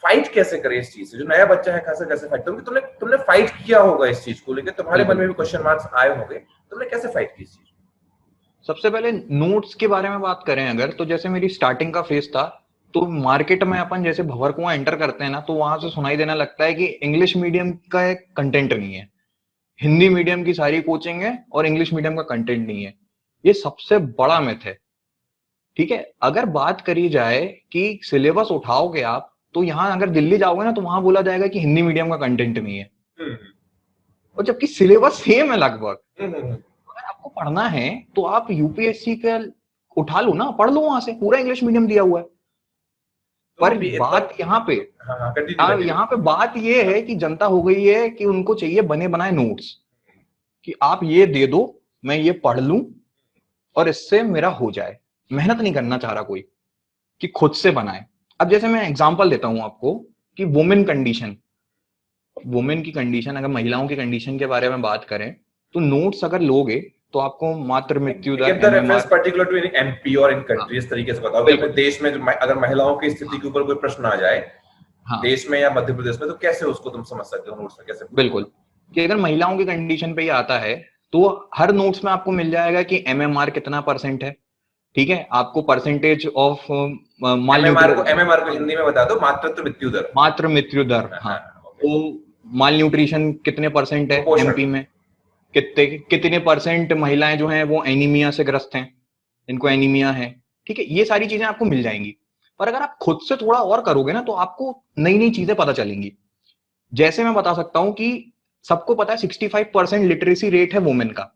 फाइट कैसे करे इस चीज से, जो नया बच्चा है खासा कैसे फाइट, क्योंकि तुमने फाइट किया होगा इस चीज को लेकर, तुम्हारे मन में भी क्वेश्चन मार्क्स आए होंगे, तुमने कैसे फाइट की इस चीज? सबसे पहले नोट्स के बारे में बात करें अगर, तो जैसे मेरी स्टार्टिंग का फेज था, तो मार्केट में अपन जैसे भंवर कुआं एंटर करते हैं ना, तो वहां से सुनाई देना लगता है कि इंग्लिश मीडियम का एक कंटेंट नहीं है, हिंदी मीडियम की सारी कोचिंग है और इंग्लिश मीडियम का कंटेंट नहीं है। ये सबसे बड़ा मिथ है, ठीक है। अगर बात करी जाए कि सिलेबस उठाओगे आप, तो यहाँ अगर दिल्ली जाओगे ना, तो वहां बोला जाएगा कि हिंदी मीडियम का कंटेंट नहीं है, और जबकि सिलेबस सेम है लगभग। अगर आपको पढ़ना है तो आप यूपीएससी का उठा लो ना, पढ़ लो वहां से, पूरा इंग्लिश मीडियम दिया हुआ है। पर बात यहाँ पे, यहाँ पे बात ये है कि जनता हो गई है कि उनको चाहिए बने बनाए नोट्स, कि आप ये दे दो, मैं ये पढ़ लूं और इससे मेरा हो जाए। मेहनत नहीं करना चाह रहा कोई कि खुद से बनाए। अब जैसे मैं एग्जांपल देता हूं आपको कि वुमेन कंडीशन, वुमेन की कंडीशन, अगर महिलाओं की कंडीशन के बारे में बात करें, तो नोट्स अगर लोगे तो आपको मातृ मृत्यु दर, reference particular to in MP और इन कंट्री, इस तरीके से बताओ कि अपने देश में अगर महिलाओं की स्थिति के ऊपर कोई प्रश्न आ जाए, देश में या मध्य प्रदेश में, तो कैसे उसको तुम समझ सकते हो नोट्स में कैसे? बिल्कुल, कि अगर महिलाओं की कंडीशन पे ही आता है, तो हर नोट्स में आपको मिल जाएगा कि एमएमआर कितना परसेंट है, ठीक है। आपको परसेंटेज ऑफ एमएमआर को हिंदी में बता दो, मातृत्व मृत्यु दर। मातृ मृत्यु दर, हाँ। तो माल न्यूट्रिशन कितने परसेंट है एमपी में, कितने परसेंट महिलाएं जो हैं वो एनीमिया से ग्रस्त हैं, इनको एनीमिया है, ठीक है। ये सारी चीजें आपको मिल जाएंगी। पर अगर आप खुद से थोड़ा और करोगे ना, तो आपको नई नई चीजें पता चलेंगी। जैसे मैं बता सकता हूं कि सबको पता है 65% लिटरेसी रेट है वुमेन का,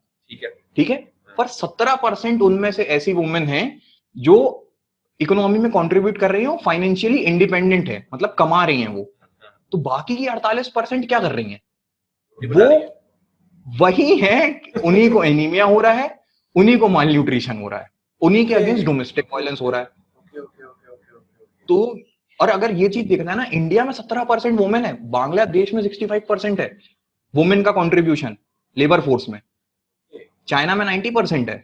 ठीक है। पर 17% उनमें से ऐसी वुमेन है जो इकोनॉमी में कंट्रीब्यूट कर रही है, फाइनेंशियली इंडिपेंडेंट है, मतलब कमा रही हैं वो। तो बाकी की 48% क्या कर रही हैं? वो वही है, उन्हीं को एनीमिया हो रहा है, उन्हीं को माल न्यूट्रिशन हो रहा है, उन्हीं के अगेंस्ट डोमेस्टिक वायलेंस हो रहा है। तो और अगर ये चीज देखना है ना, इंडिया में 17% वुमेन है, बांग्लादेश में 65% है वुमेन का कंट्रीब्यूशन लेबर फोर्स में, चाइना में 90% है।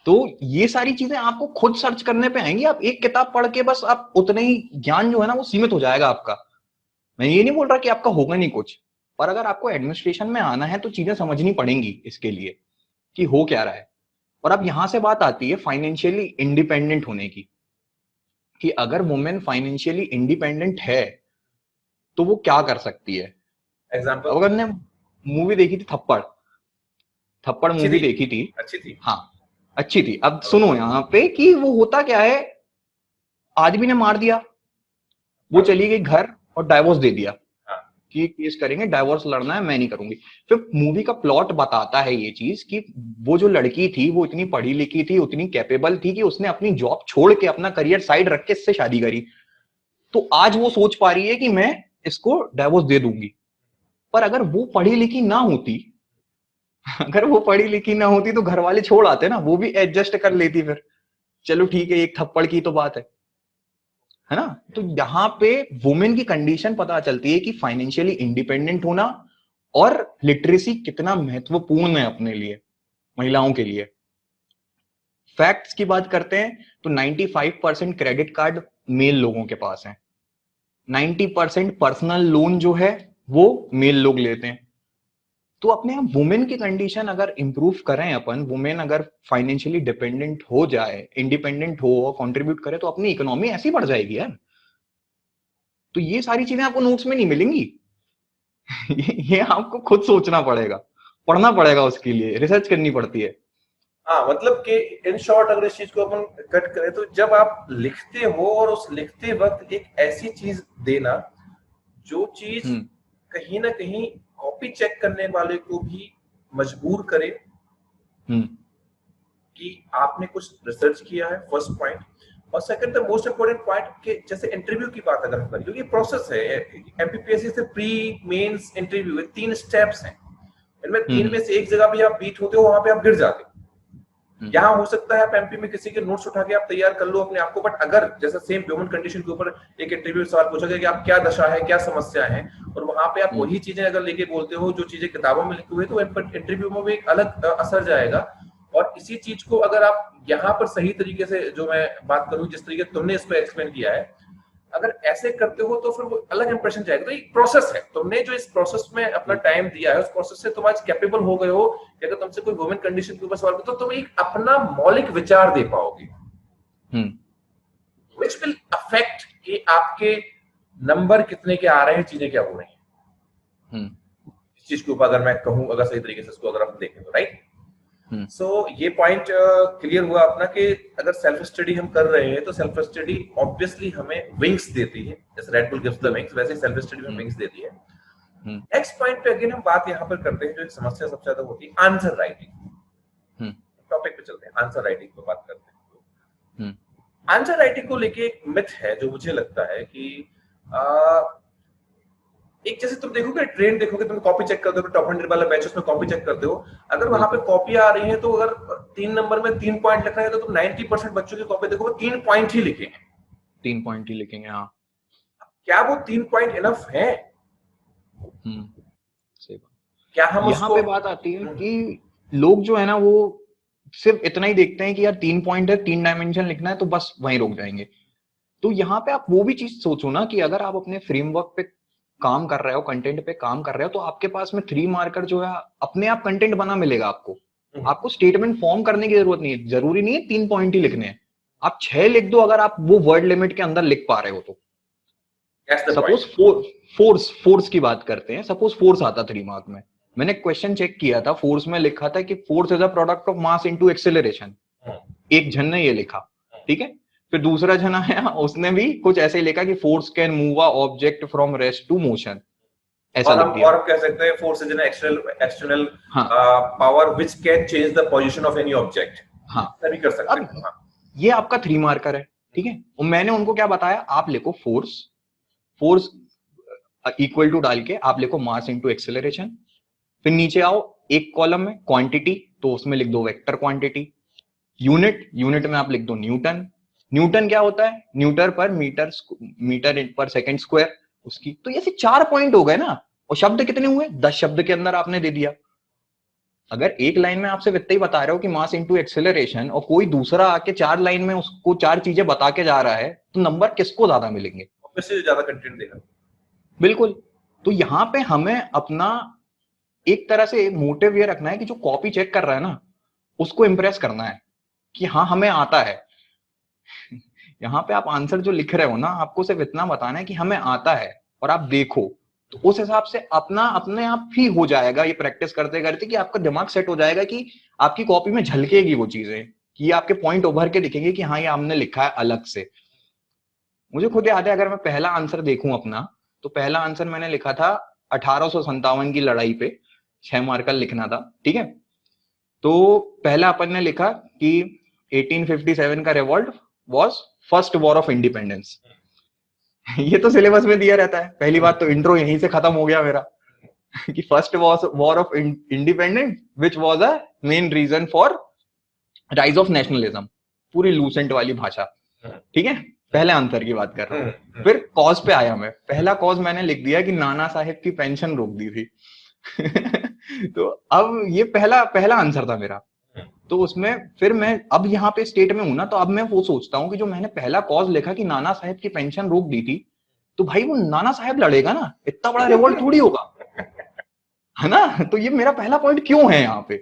तो ये सारी चीजें आपको खुद सर्च करने पे आएंगी। आप एक किताब पढ़ के बस आप उतने ही ज्ञान जो है ना वो सीमित हो जाएगा आपका। मैं ये नहीं बोल रहा कि आपका होगा नहीं कुछ, पर अगर आपको एडमिनिस्ट्रेशन में आना है तो चीजें समझनी पड़ेंगी इसके लिए कि हो क्या रहा है। और अब यहां से बात आती है फाइनेंशियली इंडिपेंडेंट होने की, कि अगर वुमेन फाइनेंशियली इंडिपेंडेंट है तो वो क्या कर सकती है। एग्जांपल, अगर ने मूवी देखी थी थप्पड़, थप्पड़ मूवी देखी थी, अच्छी थी, हाँ अच्छी थी। अब सुनो यहाँ पे कि वो होता क्या है, आदमी ने मार दिया, वो चली गई घर और डाइवोर्स दे दिया कि केस करेंगे, डाइवोर्स लड़ना है, मैं नहीं करूंगी। फिर मूवी का प्लॉट बताता है ये चीज कि वो जो लड़की थी वो इतनी पढ़ी लिखी थी, उतनी कैपेबल थी कि उसने अपनी जॉब छोड़ के अपना करियर साइड रख के इससे शादी करी। तो आज वो सोच पा रही है कि मैं इसको डाइवोर्स दे दूंगी। पर अगर वो पढ़ी लिखी ना होती अगर वो पढ़ी लिखी ना होती तो घर वाले छोड़ आते ना, वो भी एडजस्ट कर लेती फिर, चलो ठीक है एक थप्पड़ की तो बात है ना। तो यहाँ पे वुमेन की कंडीशन पता चलती है कि फाइनेंशियली इंडिपेंडेंट होना और लिटरेसी कितना महत्वपूर्ण है अपने लिए, महिलाओं के लिए। फैक्ट्स की बात करते हैं तो 95% क्रेडिट कार्ड मेल लोगों के पास है, 90% पर्सनल लोन जो है वो मेल लोग लेते हैं। तो अपने आप वुमेन की कंडीशन अगर इंप्रूव करें अपन, वुमेन अगर फाइनेंशियली डिपेंडेंट हो जाए, इंडिपेंडेंट हो और कंट्रीब्यूट करे, तो अपनी इकोनॉमी ऐसी बढ़ जाएगी यार। तो ये सारी चीजें आपको नोट्स में नहीं मिलेंगी। ये आपको खुद सोचना पड़ेगा, पढ़ना पड़ेगा, उसके लिए रिसर्च करनी पड़ती है। हाँ, मतलब कि इन शॉर्ट अगर इस चीज को अपन कट करें तो जब आप लिखते हो और उस लिखते वक्त एक ऐसी चीज देना जो चीज कहीं ना कहीं कॉपी चेक करने वाले को भी मजबूर करे कि आपने कुछ रिसर्च किया है, फर्स्ट पॉइंट। और second the most important point कि जैसे इंटरव्यू की बात अगर हम करें, क्योंकि प्रोसेस है एमपीपीएससी से प्री मेंस इंटरव्यू है, 3 स्टेप्स हैं, इनमें 3 में से एक जगह भी आप बीट होते हो, वहां पे आप गिर जाते हो। यहाँ हो सकता है आप एमपी में किसी के नोट्स उठा के आप तैयार कर लो अपने आप को, बट अगर जैसा सेम ह्यूमन कंडीशन के ऊपर एक इंटरव्यू सवाल पूछा गया कि आप क्या दशा है, क्या समस्या है, और वहां पे आप वही चीजें अगर लेके बोलते हो जो चीजें किताबों में लिखी हुई है, तो इंटरव्यू में भी एक अलग असर जाएगा। और इसी चीज को अगर आप यहाँ पर सही तरीके से, जो मैं बात करूं जिस तरीके तुमने इसको एक्सप्लेन किया है, अगर ऐसे करते हो तो फिर वो अलग इंप्रेशन जाएगा। तो एक प्रोसेस है, तुमने जो इस प्रोसेस में अपना टाइम दिया है, उस प्रोसेस से तुम आज कैपेबल हो गए हो कि अगर तुमसे कोई वुमेन कंडीशन के ऊपर सवाल तो तुम एक अपना मौलिक विचार दे पाओगे, which will affect कि आपके नंबर कितने के आ रहे हैं, चीजें क्या हो रही हैं। इस चीज के ऊपर अगर मैं कहूं, अगर सही तरीके से इसको अगर हम देखें तो, राइट। सो ये पॉइंट क्लियर हुआ अपना कि अगर सेल्फ स्टडी हम कर रहे हैं तो सेल्फ स्टडी ऑब्वियसली हमें विंग्स देती है, जैसे red bull gives the wings, वैसे सेल्फ स्टडी में विंग्स देती है। नेक्स्ट पॉइंट पे अगेन हम बात यहाँ पर करते हैं, जो एक समस्या सबसे ज्यादा होती है, आंसर राइटिंग। टॉपिक पे चलते हैं, आंसर राइटिंग पे बात करते हैं। आंसर राइटिंग को लेके एक मिथ है जो मुझे लगता है कि एक, जैसे तुम देखोगे ट्रेन देखोगे, तुम कॉपी चेक करते हो, टॉप 100 वाला बैच उसमें कॉपी चेक करते हो, अगर वहां पे कॉपी आ रही है तो अगर 3 नंबर में 3 पॉइंट लिख रहे हैं तो तुम 90% बच्चों की कॉपी देखोगे 3 पॉइंट ही लिखेंगे, 3 पॉइंट ही लिखेंगे। हाँ, क्या वो 3 पॉइंट इनफ है? सही बात। क्या हम यहाँ पे बात आती है कि लोग जो है ना, वो सिर्फ इतना ही देखते हैं कि यार 3 पॉइंट है, 3 डायमेंशन लिखना है, तो बस वहीं रुक जाएंगे। तो यहाँ पे आप वो भी चीज सोचो ना कि अगर आप अपने फ्रेमवर्क पे काम कर रहे हो, कंटेंट पे काम कर रहे हो, तो आपके पास में 3 मार्कर जो है अपने आप कंटेंट बना मिलेगा आपको। आपको स्टेटमेंट फॉर्म करने की जरूरत नहीं है, जरूरी नहीं है 3 पॉइंट ही लिखने हैं, आप 6 लिख दो अगर आप वो वर्ड लिमिट के अंदर लिख पा रहे हो तो। सपोज फोर्स की बात करते हैं, सपोज फोर्स आता 3 मार्क में, मैंने क्वेश्चन चेक किया था, फोर्स में लिखा था कि force is a product of mass into acceleration, एक जन ने ये लिखा, ठीक है। फिर दूसरा जन आया, उसने भी कुछ ऐसे ही लिखा कि force can move a object from rest to motion, ऐसा लिख दिया। और हम कह सकते हैं force is an external power which can change the position of any object. हाँ, तभी कर सकते हैं। हाँ, ये आपका 3 मार्कर है, ठीक है। और मैंने उनको क्या बताया, आप लिखो फोर्स इक्वल टू डाल के आप लिखो मास इनटू एक्सेलरेशन, फिर नीचे आओ एक कॉलम में क्वांटिटी, तो उसमें लिख दो वेक्टर क्वांटिटी, यूनिट में आप लिख दो न्यूटन क्या होता है, न्यूटन पर मीटर पर सेकंड स्क्वायर उसकी। तो ऐसे 4 पॉइंट हो गए ना, और शब्द कितने हुए, 10 शब्द के अंदर आपने दे दिया। अगर एक लाइन में आपसे इतना ही बता रहे हो कि मास इनटू एक्सेलरेशन, और कोई दूसरा आके 4 लाइन में उसको 4 चीजें बता के जा रहा है, तो नंबर किसको ज्यादा मिलेंगे? ऑब्वियसली ज्यादा कंटेंट देगा। बिल्कुल। तो यहाँ पे हमें अपना एक तरह से मोटिव ये रखना है कि जो कॉपी चेक कर रहा है ना, उसको इंप्रेस करना है कि हाँ हमें आता है। यहाँ पे आप आंसर जो लिख रहे हो ना, आपको सिर्फ इतना बताना है कि हमें आता है, और आप देखो, तो उस हिसाब से अपने आप ही हो जाएगा ये प्रैक्टिस करते करते, कि आपका दिमाग सेट हो जाएगा कि आपकी कॉपी में झलकेगी वो चीजें, कि आपके पॉइंट उभर के दिखेंगे कि हाँ ये हमने लिखा है अलग से। मुझे खुद याद है, अगर मैं पहला आंसर देखूं अपना, तो पहला आंसर मैंने लिखा था 1857 की लड़ाई पे, 6 मार्कर लिखना था, ठीक है। तो पहला अपन ने लिखा कि 1857 का revolt was first war of independence. ये तो सिलेबस में दिया रहता है। पहली बात तो इंट्रो यहीं से खत्म हो गया मेरा, कि first war of independence which was a main reason for rise of nationalism, पूरी लूसेंट वाली भाषा, ठीक है। पहले आंसर की बात कर रहा हूँ। फिर कॉज पे आया मैं, पहला कॉज मैंने लिख दिया कि नाना साहेब की पेंशन रोक दी थी। तो अब ये पहला पहला आंसर था मेरा। तो उसमें फिर मैं अब यहाँ पे स्टेट में हूं ना, तो अब मैं वो सोचता हूँ कि जो मैंने पहला कॉज लिखा कि नाना साहेब की पेंशन रोक दी थी, तो भाई वो नाना साहेब लड़ेगा ना, इतना बड़ा रिवॉल्ट थोड़ी होगा, है ना। तो ये मेरा पहला पॉइंट क्यों है यहाँ पे।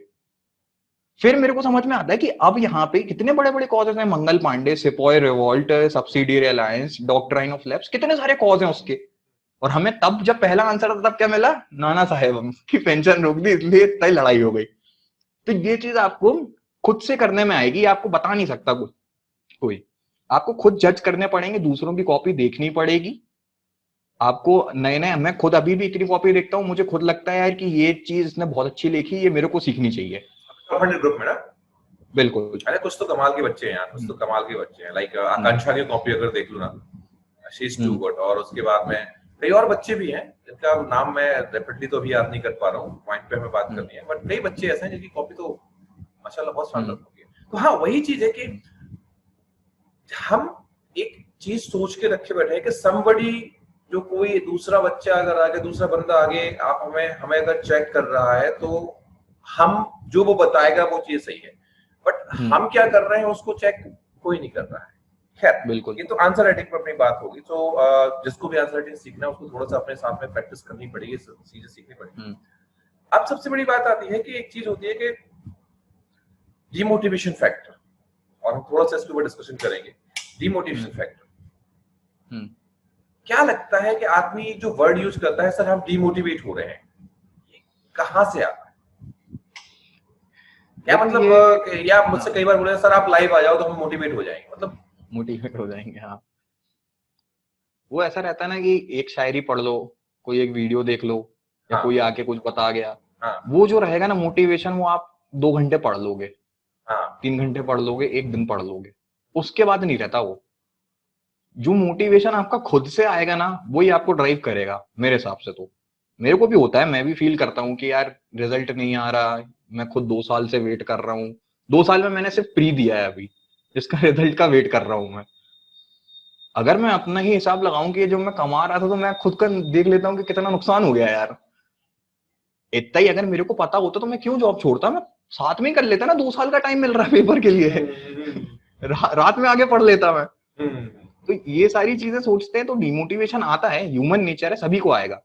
फिर मेरे को समझ में आता है कि अब यहाँ पे कितने बड़े बड़े कॉजेज हैं, Mangal Pandey, sepoy revolt, subsidiary alliance, doctrine of lapse, कितने सारे कॉज हैं उसके। और हमें तब जब पहला आंसर था तब क्या मिला, नाना साहेब की पेंशन रोक दी इसलिए इतनी लड़ाई हो गई। तो ये चीज आपको खुद से करने में आएगी, आपको बता नहीं सकता कोई, आपको खुद जज करने पड़ेंगे, दूसरों की कॉपी देखनी पड़ेगी आपको। नए नए, मैं खुद अभी भी इतनी कॉपी देखता हूँ, मुझे खुद लगता है यार कि ये चीज इसने बहुत अच्छी लिखी, ये मेरे को सीखनी चाहिए। ग्रुप में ना बिल्कुल, अरे कुछ तो कमाल के बच्चे हैं यार, कुछ तो कमाल के बच्चे हैं। लाइक आकांक्षा की कॉपी अगर देख लूं ना, शी इज टू गुड। और उसके बाद में कई और बच्चे भी हैं जिनका नाम मैं रैपिडली तो अभी याद नहीं कर पा रहा हूँ, पॉइंट पे हमें बात करनी है, बट कई बच्चे ऐसे हैं जिनकी कॉपी तो माशाल्लाह बहुत शानदार होगी। तो हाँ, वही चीज है कि हम एक चीज सोच के रखे बैठे हैं कि समबडी, जो कोई दूसरा बच्चा अगर आगे, दूसरा बंदा आगे आप हमें अगर चेक कर रहा है, तो हम जो वो बताएगा वो चीज सही है, बट हम क्या कर रहे हैं उसको चेक कोई नहीं कर रहा है। खैर बिल्कुल, ये तो आंसर राइटिंग पर अपनी बात होगी। तो जिसको भी आंसर राइटिंग सीखना है उसको थोड़ा सा अपने साथ में प्रैक्टिस करनी पड़ेगी, चीजें सीखनी पड़ेगी। अब सबसे बड़ी बात आती है कि एक चीज होती है कि डिमोटिवेशन फैक्टर, और हम थोड़ा सा इसके ऊपर डिस्कशन करेंगे। डिमोटिवेशन फैक्टर, क्या लगता है कि आदमी जो वर्ड यूज करता है, सर हम डिमोटिवेट हो रहे हैं, कहां से आता है? क्या मतलब, या मुझसे कई बार बोले सर आप लाइव आ जाओ तो हम मोटिवेट हो जाएंगे, मतलब मोटिवेट हो जाएंगे। हाँ, वो ऐसा रहता है ना कि एक शायरी पढ़ लो, कोई एक वीडियो देख लो, या कोई आके कुछ बता गया, वो जो रहेगा ना मोटिवेशन, वो आप 2 घंटे पढ़ लोगे, 3 घंटे पढ़ लोगे, 1 दिन पढ़ लोगे, उसके बाद नहीं रहता वो। जो मोटिवेशन आपका खुद से आएगा ना, वही आपको ड्राइव करेगा मेरे हिसाब से। तो मेरे को भी होता है, मैं भी फील करता हूँ कि यार रिजल्ट नहीं आ रहा, मैं खुद 2 साल से वेट कर रहा हूँ, 2 साल में मैंने सिर्फ प्री दिया है अभी, जिसका रिजल्ट का वेट कर रहा हूँ मैं। अगर मैं अपना ही हिसाब लगाऊं कि जो मैं कमा रहा था, तो मैं खुद का देख लेता हूँ कि कितना नुकसान हो गया यार। इतना ही अगर मेरे को पता होता तो मैं क्यों जॉब छोड़ता, मैं साथ में ही कर लेता ना, 2 साल का टाइम मिल रहा है पेपर के लिए, रात में आगे पढ़ लेता मैं। तो ये सारी चीजें सोचते हैं तो डिमोटिवेशन आता है, ह्यूमन नेचर है, सभी को आएगा।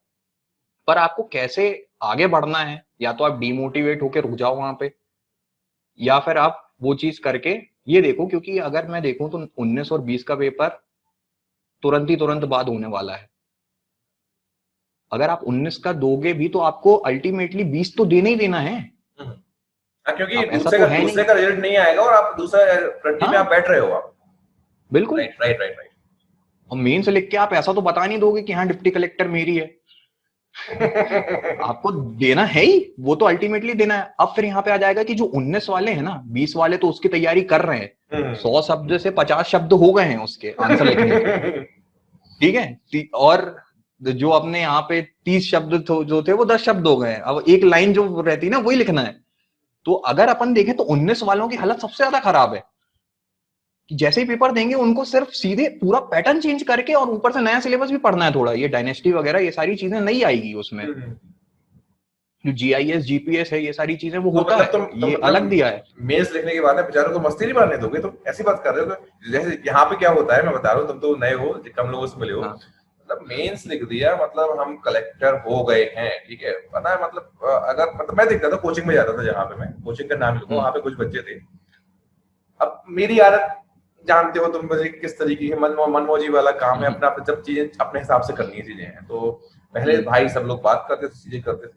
पर आपको कैसे आगे बढ़ना है, या तो आप डिमोटिवेट होकर रुक जाओ वहां पे, या फिर आप वो चीज करके ये देखो, क्योंकि अगर मैं देखूं तो 19 और 20 का पेपर तुरंत बाद होने वाला है। अगर आप 19 का दोगे भी तो आपको अल्टीमेटली 20 तो देना ही देना है, क्योंकि दूसरे का रिजल्ट नहीं आएगा और आप दूसरा फ्रंटी में आप बैठ रहे हो आप। बिल्कुल, राइट। और मेन से लिख के आप ऐसा तो बता नहीं दोगे कि हाँ डिप्टी कलेक्टर मेरी है। आपको देना है ही, वो तो अल्टीमेटली देना है। अब फिर यहाँ पे आ जाएगा कि जो 19 वाले हैं ना, 20 वाले तो उसकी तैयारी कर रहे हैं, 100 शब्द से 50 शब्द हो गए हैं उसके आंसर लिखने के, ठीक है। और जो अपने यहाँ पे 30 शब्द जो थे वो 10 शब्द हो गए हैं। अब एक लाइन जो रहती है ना, वही लिखना है। तो अगर अपन देखें तो 19 वालों की हालत सबसे ज्यादा खराब है, कि जैसे ही पेपर देंगे उनको सिर्फ सीधे पूरा पैटर्न चेंज करके, और ऊपर से नया सिलेबस भी पढ़ना है थोड़ा, ये डायनेस्टी वगैरह ये सारी चीजें नहीं आएगी उसमें। जो जीआईएस जीपीएस है, ये सारी चीजें वो होता है, ये अलग दिया है। मेंस लिखने के बाद में बेचारों को मस्ती नहीं मारने दोगे, तो ऐसी बात कर रहे हो। तो जैसे यहाँ पे क्या होता है मैं बता रहा हूँ, तुम तो नए हो, कम लोगों से मिले हो। मतलब मेंस लिख दिया, मतलब हम कलेक्टर हो गए हैं, ठीक है, पता है। मतलब अगर मतलब मैं देखता था, कोचिंग में जाता था, जहाँ पे मैं कोचिंग का नाम लिखूं, वहां पे कुछ बच्चे थे। अब मेरी आदत जानते हो तुम, मुझे किस तरीके की मनमौजी वाला काम है, अपना जब चीजें अपने हिसाब से करनी है चीजें हैं। तो पहले भाई सब लोग बात करते थे, चीजें करते थे,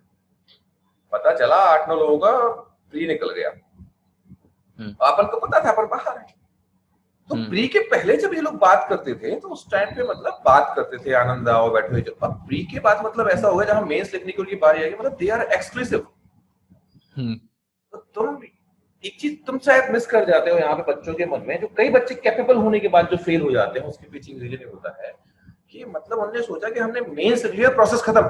पता चला 8-9 लोगों का प्री निकल गया। अपन को पता था पर बाहर है। तो प्री के पहले जब ये लोग बात करते थे तो उस टाइम पे मतलब बात करते थे, आनंद आओ बैठो हुए। अब प्री के बाद मतलब ऐसा हो गया, जहां मेंस लिखने की उनकी बारी आएगी, मतलब दे आर एक्सक्लूसिव। तो तुम एक चीज तुम शायद मिस कर जाते हो यहाँ पे बच्चों के मन में, जो कई बच्चे कैपेबल होने के बाद जो फेल हो जाते हैं, उसके पीछे रीजन ये होता है कि मतलब उन्होंने सोचा कि हमने मेंस लिख लिया, प्रोसेस खत्म।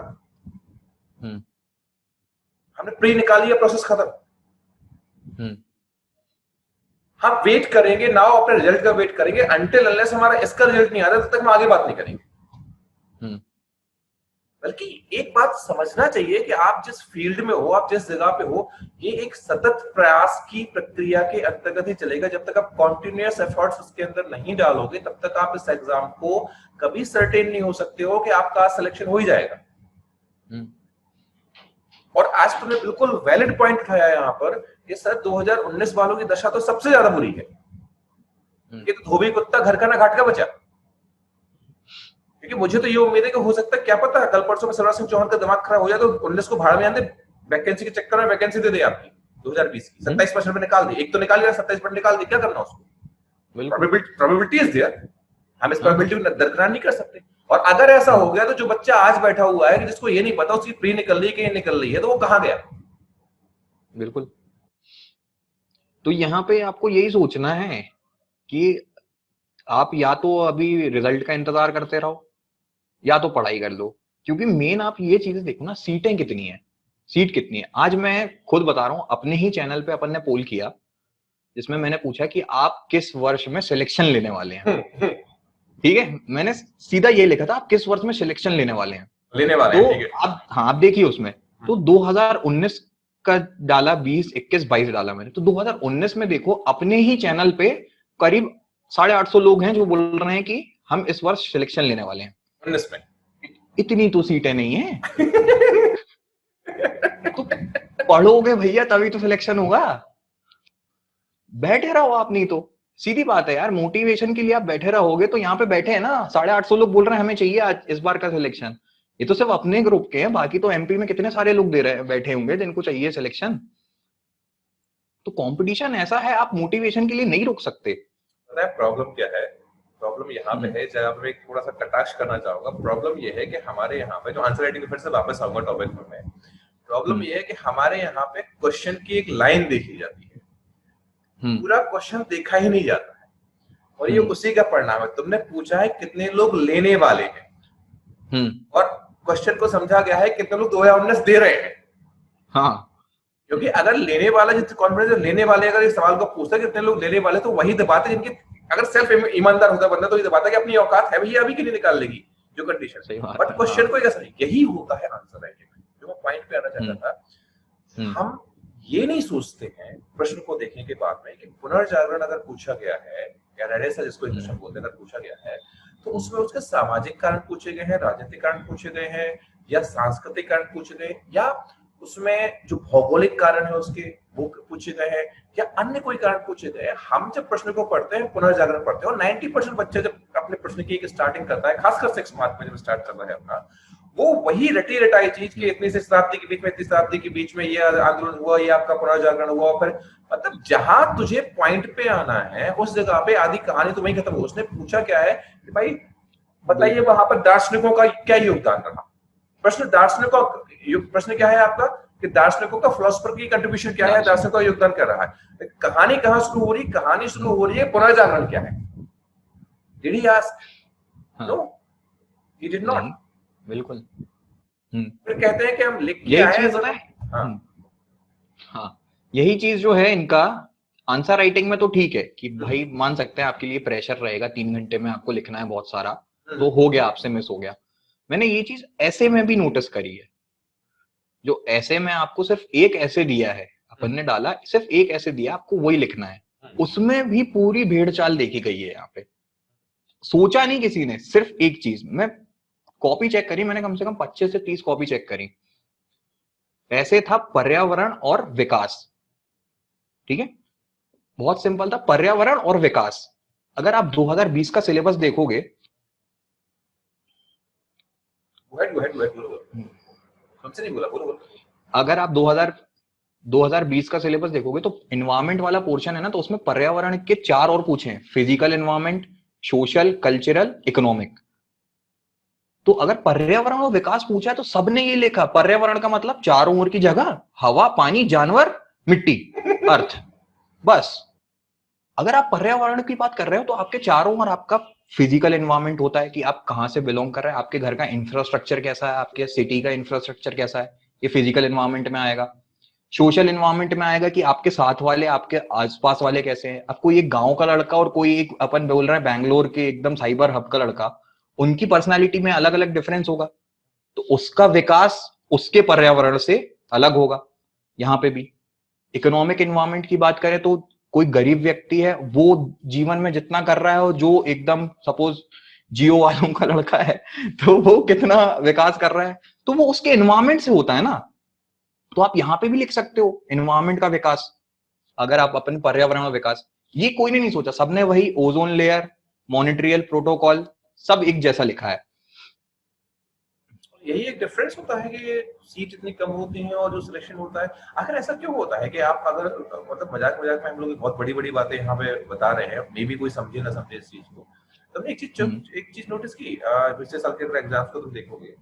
हमने प्री निकाली है, प्रोसेस खत्म। हम वेट करेंगे नाउ, अपने रिजल्ट का वेट करेंगे, अनटिल अनलेस हमारा इसका रिजल्ट नहीं आता तब तक हम आगे बात नहीं करेंगे। बल्कि एक बात समझना चाहिए कि आप जिस फील्ड में हो, आप जिस जगह पे हो, ये एक सतत प्रयास की प्रक्रिया के अंतर्गत ही चलेगा। जब तक आप कॉन्टिन्यूअस एफर्ट्स उसके अंदर नहीं डालोगे तब तक आप इस एग्जाम को कभी सर्टेन नहीं हो सकते हो कि आपका सिलेक्शन हो ही जाएगा। और आज तुमने बिल्कुल वैलिड पॉइंट उठाया यहाँ पर कि सर 2019 वालों की दशा तो सबसे ज्यादा बुरी है। ये तो धोबी कुत्ता घर का ना घाट का बचा। क्योंकि मुझे तो ये उम्मीद है कि हो सकता है, क्या पता है, कल परसों में शिवराज सिंह चौहान का दिमाग खराब हो जाए तो 19 को भाड़ में आने, वैकेंसी के चक्कर में वैकेंसी दे दे आपकी 2020 की 27% निकाल दी। एक तो निकाल लिया, 27% निकाल दी, क्या करना उसको? प्रोबेबिलिटी इज देयर, हम इस प्रोबेबिलिटी को दरकिनार नहीं कर सकते। और अगर ऐसा हो गया तो जो बच्चा आज बैठा हुआ है कि जिसको ये नहीं पता उसकी प्री निकल रही है कि ये निकल रही है, तो वो कहां गया? बिल्कुल। तो यहाँ पे आपको यही सोचना है कि आप या तो अभी रिजल्ट का इंतजार करते रहो या तो पढ़ाई कर लो। क्योंकि मेन आप ये चीजें देखो ना, सीटें कितनी है, सीट कितनी है। आज मैं खुद बता रहा हूं, अपने ही चैनल पे अपन ने पोल किया जिसमें मैंने पूछा कि आप किस वर्ष में सिलेक्शन लेने वाले हैं। ठीक है, मैंने सीधा ये लिखा था, आप किस वर्ष में सिलेक्शन लेने वाले हैं, लेने वाले तो हैं, ठीक है। आप देखिए उसमें तो 2019 का डाला, 20, 21, 22 डाला मैंने। तो 2019 में देखो अपने ही चैनल पे करीब 850 लोग हैं जो बोल रहे हैं कि हम इस वर्ष सिलेक्शन लेने वाले हैं। 19 में इतनी तो सीटें नहीं है। तो पढ़ोगे भैया तभी तो सिलेक्शन होगा, बैठे रहो आप। नहीं तो सीधी बात है यार, मोटिवेशन के लिए आप बैठे रहोगे तो यहाँ पे बैठे हैं ना 850 लोग बोल रहे हैं हमें चाहिए आज इस बार का सिलेक्शन। ये तो सिर्फ अपने ग्रुप के हैं, बाकी तो एमपी में कितने सारे लोग दे रहे हैं, बैठे होंगे जिनको चाहिए सिलेक्शन। तो कंपटीशन ऐसा है, आप मोटिवेशन के लिए नहीं रुक सकते। पता है प्रॉब्लम क्या है? प्रॉब्लम यहाँ पे है, जहाँ पे थोड़ा सा कटाक्ष करना चाहूंगा। प्रॉब्लम ये है कि हमारे यहाँ पे, जो आंसर राइटिंग फिर से वापस आऊंगा टॉपिक में मैं, प्रॉब्लम ये है कि हमारे यहाँ पे क्वेश्चन की एक लाइन देखी जाती है, पूरा क्वेश्चन देखा ही नहीं जाता है। और ये उसी का परिणाम है। तुमने पूछा है कितने लोग लेने वाले हैं, और क्वेश्चन को समझा गया है कितने लोग 2019 दे रहे हैं। हाँ, क्योंकि अगर लेने वाला, जितने कॉन्फिडेंस लेने वाले अगर इस सवाल को पूछता है कितने लोग लेने वाले, तो वही दबाते जिनकी, अगर सेल्फ ईमानदार होता बंदा तो ये दबाता कि अपनी औकात है भैया, अभी के लिए निकाल लेगी जो कंडीशन। बट क्वेश्चन को कैसा, यही होता है आंसर राइटिंग में। जो मैं पॉइंट पे आना चाहता था, हम ये नहीं सोचते हैं प्रश्न को देखने के बाद में कि पुनर्जागरण अगर पूछा गया है, या रेनेसा जिसको क्वेश्चन बोलते हैं, अगर पूछा गया है तो उसमें उसके सामाजिक कारण पूछे गए हैं, राजनीतिक कारण पूछे गए हैं, या सांस्कृतिक कारण पूछे गए, या उसमें जो भौगोलिक कारण है उसके वो पूछे गए हैं, या अन्य कोई कारण पूछे गए हैं। हम जब प्रश्न को पढ़ते हैं, पुनर्जागरण पढ़ते हैं, और 90% बच्चे जब अपने प्रश्न की एक स्टार्टिंग करता है, खासकर 6 मार्क में जब स्टार्ट करता है अपना, वो वही रटी रटाई चीज की इतनी से शताब्दी के बीच में, इतनी शताब्दी के बीच में ये आंदोलन हुआ, ये आपका पुनर्जागरण हुआ, फिर मतलब जहां तुझे पॉइंट पे आना है उस जगह पे आधी कहानी तो वहीं खत्म हो। उसने पूछा क्या है कि भाई बताइए वहां पर दार्शनिकों का क्या योगदान रहा। प्रश्न दार्शनिकों, प्रश्न क्या है आपका कि दार्शनिकों का, फिलोसफर की कंट्रीब्यूशन क्या है, दार्शनिकों का योगदान कर रहा है। कहानी कहां शुरू हो रही? कहानी शुरू हो रही है पुनर्जागरण क्या है। Did he ask? No, he did not. बिल्कुल। फिर कहते हैं कि हम लिख के यही आए चीज हैं। हाँ, यही चीज जो है इनका आंसर राइटिंग में तो ठीक है कि भाई मान सकते हैं आपके लिए प्रेशर रहेगा, 3 घंटे में आपको लिखना है बहुत सारा, तो हो गया, आपसे मिस हो गया। मैंने ये चीज ऐसे में भी नोटिस करी है। जो ऐसे में आपको सिर्फ एक ऐसे दिया है, अपन ने डाला सिर्फ एक ऐसे दिया, आपको वही लिखना है, उसमें भी पूरी भेड़ चाल देखी गई है। यहाँ पे सोचा नहीं किसी ने, सिर्फ एक चीज। मैं कॉपी चेक करी, मैंने कम से कम 25 से 30 कॉपी चेक करी। ऐसे था पर्यावरण और विकास। ठीक है, बहुत सिंपल था, पर्यावरण और विकास। अगर आप 2020 का सिलेबस देखोगे, हमसे नहीं बोला, बोलो। अगर आप 2020 का सिलेबस देखोगे तो एनवायरमेंट वाला पोर्शन है ना, तो उसमें पर्यावरण के 4 और पूछे हैं, physical environment, social, cultural, economic. तो अगर पर्यावरण और विकास पूछा है तो सबने ये लिखा, पर्यावरण का मतलब चारों ओर की जगह, हवा, पानी, जानवर, मिट्टी, अर्थ, बस। अगर आप पर्यावरण की बात कर रहे हो तो आपके चारों ओर आपका फिजिकल एनवायरमेंट होता है कि आप कहां से बिलोंग कर रहे हैं, आपके घर का इंफ्रास्ट्रक्चर कैसा है, आपके सिटी का इंफ्रास्ट्रक्चर कैसा है, ये फिजिकल एनवायरमेंट में आएगा। सोशल इन्वायरमेंट में आएगा कि आपके साथ वाले, आपके आसपास वाले कैसे हैं। अब कोई एक गांव का लड़का और कोई एक अपन बोल रहे हैं बैंगलोर के एकदम साइबर हब का लड़का, उनकी पर्सनालिटी में अलग अलग डिफरेंस होगा, तो उसका विकास उसके पर्यावरण से अलग होगा। यहाँ पे भी इकोनॉमिक इन्वायरमेंट की बात करें तो कोई गरीब व्यक्ति है, वो जीवन में जितना कर रहा है, और जो एकदम सपोज जियो वालों का लड़का है, तो वो कितना विकास कर रहा है, तो वो उसके एनवायरमेंट से होता है ना। तो आप यहाँ पे भी लिख सकते हो एनवायरमेंट का विकास, अगर आप अपने पर्यावरण का विकास, ये कोई ने नहीं सोचा, सबने वही ओजोन लेयर, मॉनिट्रियल प्रोटोकॉल, सब एक जैसा लिखा है। यही एक डिफरेंस होता है कि सीट इतनी कम होती हैं और जो सिलेक्शन होता है, आखिर ऐसा क्यों होता है कि आप अगर मतलब मजाक मजाक में हम लोग बहुत बड़ी बड़ी बातें यहाँ पे बता रहे हैं, मे भी कोई समझे ना समझे इस चीज को। तुमने एक चीज नोटिस की, पिछले साल के एग्जाम्स को तुम देखोगे,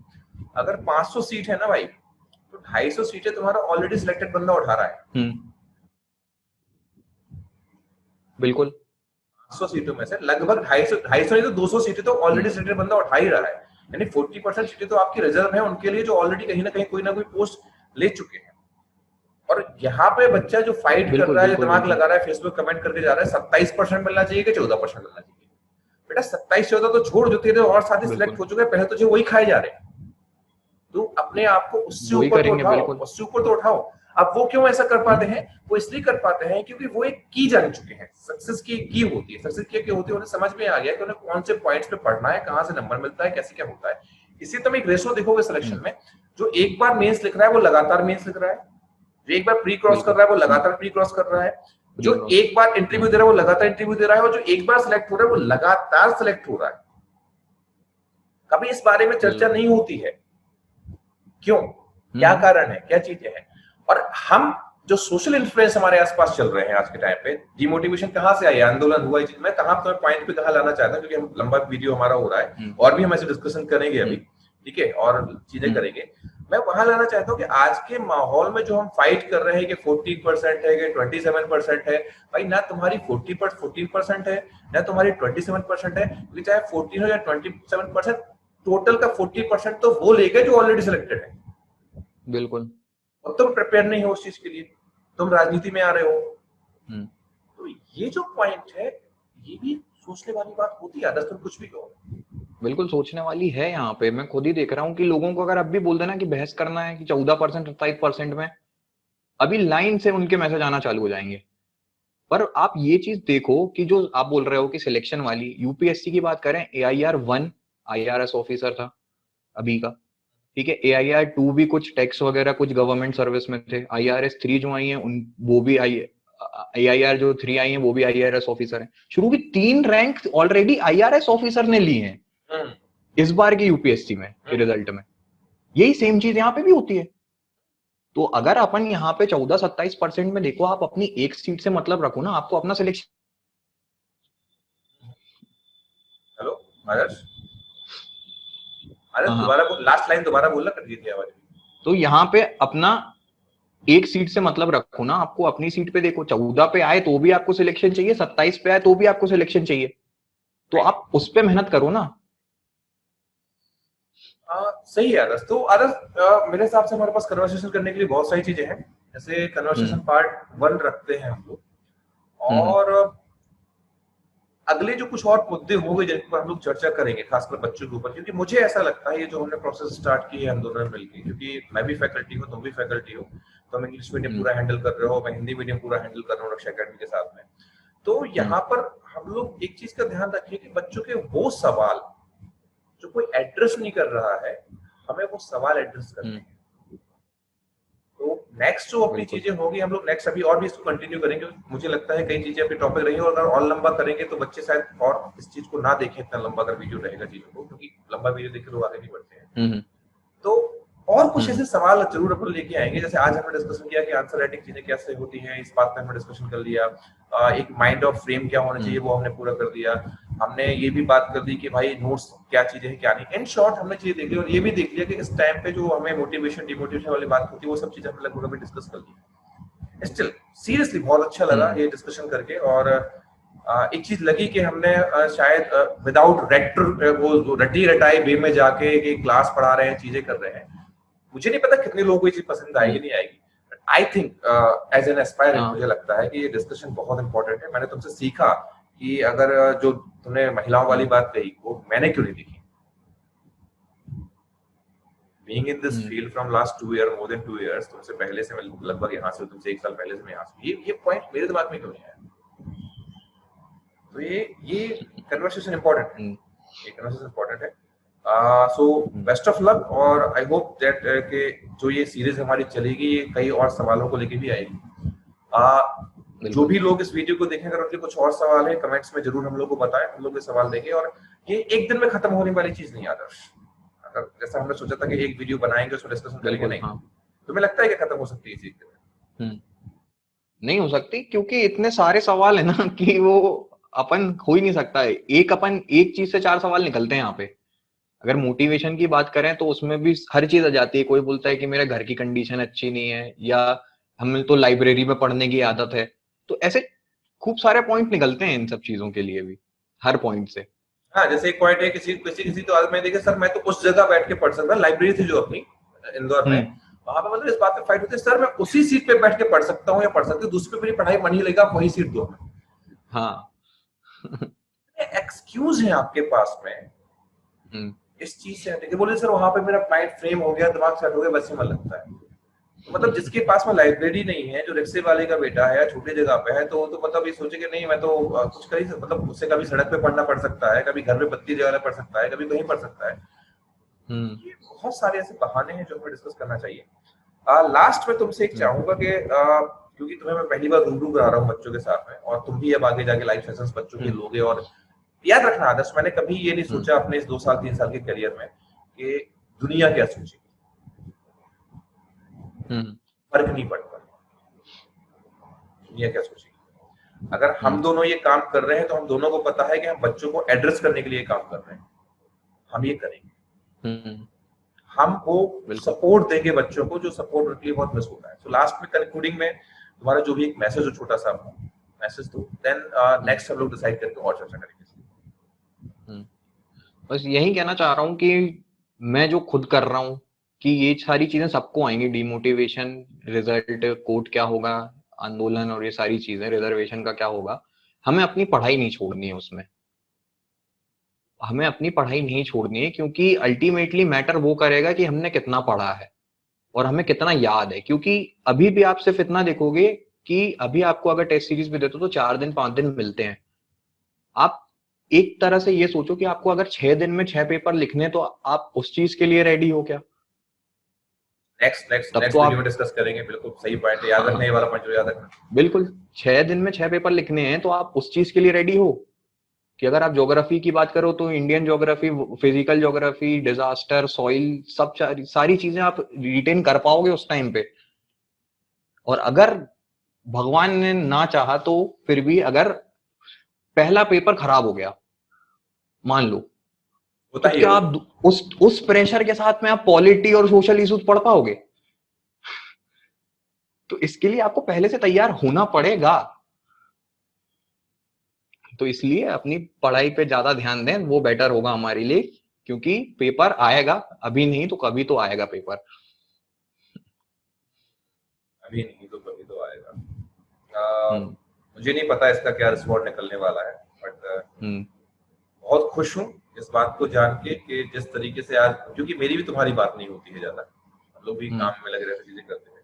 अगर 500 सीट है ना भाई, तो 250 सीटें तुम्हारा ऑलरेडी सिलेक्टेड बंदा उठा रहा है। बिल्कुल 500 सीटों में से लगभग 250 नहीं तो 200 सीटें तो ऑलरेडी सिलेक्टेड बंदा उठा ही रहा है, यानी 40% सीटें तो आपकी रिजर्व है उनके लिए जो ऑलरेडी कहीं ना कहीं कोई ना कोई पोस्ट ले चुके हैं। और यहाँ पे बच्चा जो फाइट कर रहा है, जो दिमाग लगा रहा है, फेसबुक कमेंट करके जा रहा है 27% मिलना चाहिए कि 14% मिलना चाहिए। बेटा 27-14 तो छोड़, जो तेरे और साथी सिलेक्ट हो चुके हैं पहले तुझे वही खाए जा रहे हैं। तो अपने आप को उससे ऊपर तो उठाओ, उससे ऊपर तो उठाओ। अब वो क्यों ऐसा कर पाते हैं? वो इसलिए कर पाते हैं क्योंकि वो एक की जान चुके हैं। सक्सेस की होती है, सक्सेस की होती है, उन्हें समझ में आ गया कि उन्हें कौन से पॉइंट्स पे पढ़ना है, कहां से नंबर मिलता है, कैसे क्या होता है। इसी तुम एक रेशो देखोगे सिलेक्शन में, जो एक बार मेंस लिख रहा है वो लगातार मेंस लिख रहा है, जो एक बार प्री क्रॉस कर रहा है वो लगातार प्री क्रॉस कर रहा है, जो एक बार इंटरव्यू दे रहा है वो लगातार इंटरव्यू दे रहा है, और जो एक बार सिलेक्ट हो रहा है वो लगातार सिलेक्ट हो रहा है। कभी इस बारे में चर्चा नहीं होती है, क्यों? क्या कारण है, क्या चीजें हैं? और हम जो सोशल इन्फ्लुएंस हमारे आसपास चल रहे हैं आज के टाइम पे, डिमोटिवेशन कहां से आई, आंदोलन हुआ, मैं कहां पर पॉइंट पे कहां लाना चाहता हूं, क्योंकि हम लंबा वीडियो हमारा हो रहा है और भी हम ऐसे डिस्कशन करेंगे अभी, ठीक है, और चीजें करेंगे। मैं वहां लाना चाहता हूं कि आज के माहौल में जो हम फाइट कर रहे हैं कि 14% है कि 27% है, भाई ना तुम्हारी 14% है ना तुम्हारी 27% है, क्योंकि चाहे 14 हो या 27%, टोटल का 40% तो वो लेके जो ऑलरेडी सिलेक्टेड है। बिल्कुल। और तुम प्रिपेयर नहीं हो उस चीज के लिए, तुम राजनीति में आ रहे हो। तो ये जो पॉइंट है, ये भी सोचने वाली बात होती है। तुम कुछ भी कहो, बिल्कुल सोचने वाली है। यहाँ पे मैं खुद ही देख रहा हूँ कि लोगों को अगर अब भी बोल देना कि बहस करना है कि 14% 27% में, अभी लाइन से उनके मैसेज आना चालू हो जाएंगे। पर आप ये चीज देखो कि जो आप बोल रहे हो कि सिलेक्शन वाली, यूपीएससी की बात करें, AIR-1 IRS ऑफिसर था अभी का, ठीक है, AIR-2 भी कुछ टैक्स वगैरह कुछ गवर्नमेंट सर्विस में थे, IRS-3 जो आई है वो भी AIR जो 3 आई है वो भी IRS ऑफिसर है। शुरू की 3 रैंक ऑलरेडी IRS ऑफिसर ने ली हैं इस बार की यूपीएससी में के रिजल्ट में। यही सेम चीज यहाँ पे भी होती है। तो अगर अपन यहाँ पे 14-27% में देखो, आप अपनी एक सीट से मतलब रखो ना, आपको अपना सिलेक्शन। हेलो आदर्श, दोबारा लास्ट लाइन दोबारा बोलना, कर दी थी आवाज। तो यहाँ पे अपना एक सीट से मतलब रखो ना, आपको अपनी सीट पे देखो, 14 पे आए तो भी आपको सिलेक्शन चाहिए, 27 पे आए तो भी आपको सिलेक्शन चाहिए, तो आप उस पे मेहनत करो ना। सही है आदर्श। तो आदर्श, मेरे हिसाब से हमारे पास कन्वर्सेशन करने के लिए बहुत सारी चीजें हैं। जैसे कन्वर्सेशन पार्ट 1 रखते हैं हम लोग, और अगले जो कुछ और मुद्दे होंगे जिन पर हम लोग चर्चा करेंगे, खासकर बच्चों के ऊपर, क्योंकि मुझे ऐसा लगता है ये जो हमने प्रोसेस स्टार्ट की है हम दोनों मिलकर, क्योंकि मैं भी फैकल्टी हूँ, तुम भी फैकल्टी हो, तो हम इंग्लिश मीडियम पूरा हैंडल कर रहे हो, मैं हिंदी मीडियम पूरा हैंडल कर रहा हूँ रक्षा अकेडमी के साथ में। तो यहाँ पर हम लोग एक चीज का ध्यान रखिए कि बच्चों के वो सवाल जो कोई एड्रेस नहीं कर रहा है, हमें वो सवाल एड्रेस करने हैं। तो नेक्स्ट जो अपनी चीजें होगी, हम लोग नेक्स्ट अभी और भी इसको कंटिन्यू करेंगे। मुझे लगता है कई चीजें अपनी टॉपिक रही है, और अगर और लंबा करेंगे तो बच्चे शायद और इस चीज को ना देखें इतना लंबा अगर वीडियो रहेगा चीजों को, क्योंकि लंबा वीडियो देख के लोग आगे नहीं बढ़ते हैं। तो और कुछ ऐसे सवाल जरूर अपन लेके आएंगे। जैसे आज हमने डिस्कशन किया कि आंसर राइटिंग चीजें कैसे होती हैं, इस बात पे हमने डिस्कशन कर लिया। एक माइंड ऑफ फ्रेम क्या होना चाहिए वो हमने पूरा कर दिया। हमने ये भी बात कर दी कि भाई नोट्स क्या चीजें हैं क्या नहीं। इन शॉर्ट हमने चीजें देख ली, और ये भी देख लिया कि इस टाइम पे जो हमें मोटिवेशन डिमोटिवेशन वाली बात होती है वो सब चीजें हमने लगभग अभी डिस्कस कर ली। स्टिल सीरियसली बहुत अच्छा लगा ये डिस्कशन करके। और एक चीज लगी कि हमने शायद विदाउट वो रटी रटाई वे में जाके एक क्लास पढ़ा रहे हैं, चीजें कर रहे हैं। मुझे नहीं पता कितने लोगों को ये चीज पसंद आएगी नहीं आएगी, I think as an aspirant हाँ मुझे लगता है कि ये डिस्कशन बहुत इंपॉर्टेंट है। मैंने तुमसे सीखा कि अगर जो तुमने महिलाओं वाली बात कही वो मैंने क्यों नहीं देखी। Being in this hmm field from last 2 year, more than 2 years, तुमसे पहले से मैं लगभग यहाँ से, तुमसे 1 साल पहले से मैं यहाँ से, ये पॉइंट मेरे दिमाग में क्यों नहीं आया। तो ये कन्वर्सेशन इंपॉर्टेंट है, हम्म ये कन्वर्सेशन इंपॉर्टेंट है। सो बेस्ट ऑफ लक, और आई होप दैट कि जो ये सीरीज हमारी चलेगी ये कई और सवालों को लेके भी आएगी। जो बिल्कुल भी लोग इस वीडियो को देखें, अगर उनके कुछ और सवाल है कमेंट्स में जरूर हम लोग को बताएं, हम लोग ये सवाल देंगे। और ये एक दिन में खत्म होने वाली चीज नहीं है आदर्श। अगर जैसा हमने सोचा था कि एक वीडियो बनाएंगे उसमें डिस्कशन करेंगे, बिल्कुल नहीं, हाँ तुम्हें लगता है कि खत्म हो सकती है इस एक दिन में? हम्म नहीं हो सकती, क्योंकि इतने सारे सवाल है ना कि वो अपन हो ही नहीं सकता है। अपन एक चीज से 4 सवाल निकलते हैं यहाँ पे। अगर मोटिवेशन की बात करें तो उसमें भी हर चीज आ जाती है। कोई बोलता है कि मेरे घर की कंडीशन अच्छी नहीं है, या हमें तो लाइब्रेरी में पढ़ने की आदत है। तो ऐसे खूब सारे पॉइंट निकलते हैं इन सब चीजों के लिए भी, हर पॉइंट से। हाँ, जैसे एक पॉइंट है, किसी किसी किसी तो आज मैं देखे सर मैं तो उस जगह बैठ के पढ़ सकता, लाइब्रेरी थी जो अपनी इंदौर में, हम्म वहां पे मतलब इस बात पे फाइट होती है, सर मैं उसी सीट पे बैठ के पढ़ सकता हूँ या पढ़ सकती हूँ, दूसरी पे मेरी पढ़ाई मन ही लगेगा, आप वही सीट दो हमें। हाँ एक्सक्यूज है आपके पास में हम्म इस चीज से हटके, बोले सर वहां पे मेरा माइंड फ्रेम हो गया, दिमाग सेट हो गया, बस ही मन लगता है। तो मतलब जिसके पास में लाइब्रेरी नहीं है, जो रिक्शे वाले का बेटा है या छोटी जगह पे है, तो मतलब ये सोचे कि नहीं मैं तो कुछ कर ही मतलब उससे कभी सड़क पे पढ़ना पड़ सकता है, कभी घर में बत्ती जगह पढ़ सकता है, कभी कहीं पढ़ सकता है। हम्म ये बहुत सारे ऐसे बहाने हैं जो हमें डिस्कस करना चाहिए। लास्ट में तुमसे एक हम्म चाहूंगा कि क्योंकि तुम्हें मैं पहली बार रूबरू करा रहा हूँ बच्चों के साथ में, और तुम भी अब आगे जाके लाइव सेशंस बच्चों के हम्म लोगे, और याद रखना आदर्श, मैंने कभी ये नहीं हम्म सोचा अपने इस 2 साल 3 साल के करियर में कि दुनिया क्या सोचेगी, हम्म फर्क नहीं पड़ता दुनिया क्या सोचेगी। अगर हम हम्म दोनों ये काम कर रहे हैं तो हम दोनों को पता है कि हम बच्चों को एड्रेस करने के लिए काम कर रहे हैं, हम ये करेंगे। हम्म, हम वो बिल्कुल सपोर्ट देंगे बच्चों को जो सपोर्ट उनके लिए बहुत मिस होता है। तो लास्ट में कंक्लूडिंग में तुम्हारा जो भी एक मैसेज हो, छोटा सा मैसेज दो, देन हम्म नेक्स्ट हम लोग डिसाइड करके और चर्चा करेंगे। हम्म बस यही कहना चाह रहा हूँ कि मैं जो खुद कर रहा हूँ कि ये सारी चीजें सबको आएंगी। डिमोटिवेशन, रिजल्ट, कोर्ट क्या होगा, आंदोलन और ये सारी चीजें, रिजर्वेशन का क्या होगा, हमें अपनी पढ़ाई नहीं छोड़नी है उसमें। हमें अपनी पढ़ाई नहीं छोड़नी है, क्योंकि अल्टीमेटली मैटर वो करेगा कि हमने कितना पढ़ा है और हमें कितना याद है। क्योंकि अभी भी आप सिर्फ इतना देखोगे कि अभी आपको अगर टेस्ट सीरीज भी देते हो तो 4 दिन 5 दिन मिलते हैं। आप एक तरह से ये सोचो कि आपको अगर 6 दिन में 6 पेपर लिखने, तो आप उस चीज के लिए रेडी हो क्या? नेक्स्ट नेक्स्ट तब तो नेक्स्ट वीडियो में आप डिस्कस करेंगे, बिल्कुल सही पॉइंट है, याद रखना, हाँ ये वाला पॉइंट जो याद रखना। बिल्कुल, 6 दिन में 6 पेपर लिखने हैं तो आप उस चीज के लिए रेडी हो कि अगर आप ज्योग्राफी की बात करो तो Indian geography, physical geography, disaster, soil, सब सारी चीजें आप रिटेन कर पाओगे उस टाइम पे। और अगर भगवान ने ना चाहा तो फिर भी अगर पहला पेपर खराब हो गया, मान लो, तो होता ही है क्या वो तो। आप उस प्रेशर के साथ में आप पॉलिटी और सोशल इश्यूज पढ़ पाओगे? तो इसके लिए आपको पहले से तैयार होना पड़ेगा। तो इसलिए अपनी पढ़ाई पे ज्यादा ध्यान दें, वो बेटर होगा हमारे लिए। क्योंकि पेपर आएगा, अभी नहीं तो कभी तो आएगा पेपर। अभी नहीं तो कभी तो आएगा। अ, हम्म मुझे नहीं पता इसका क्या रिस्पॉन्ड निकलने वाला है, बट हम्म बहुत खुश हूँ इस बात को जान के कि जिस तरीके से आज, क्योंकि मेरी भी तुम्हारी बात नहीं होती है ज्यादा, हम लोग भी हम्म काम में लगे रहते, चीजें करते हैं,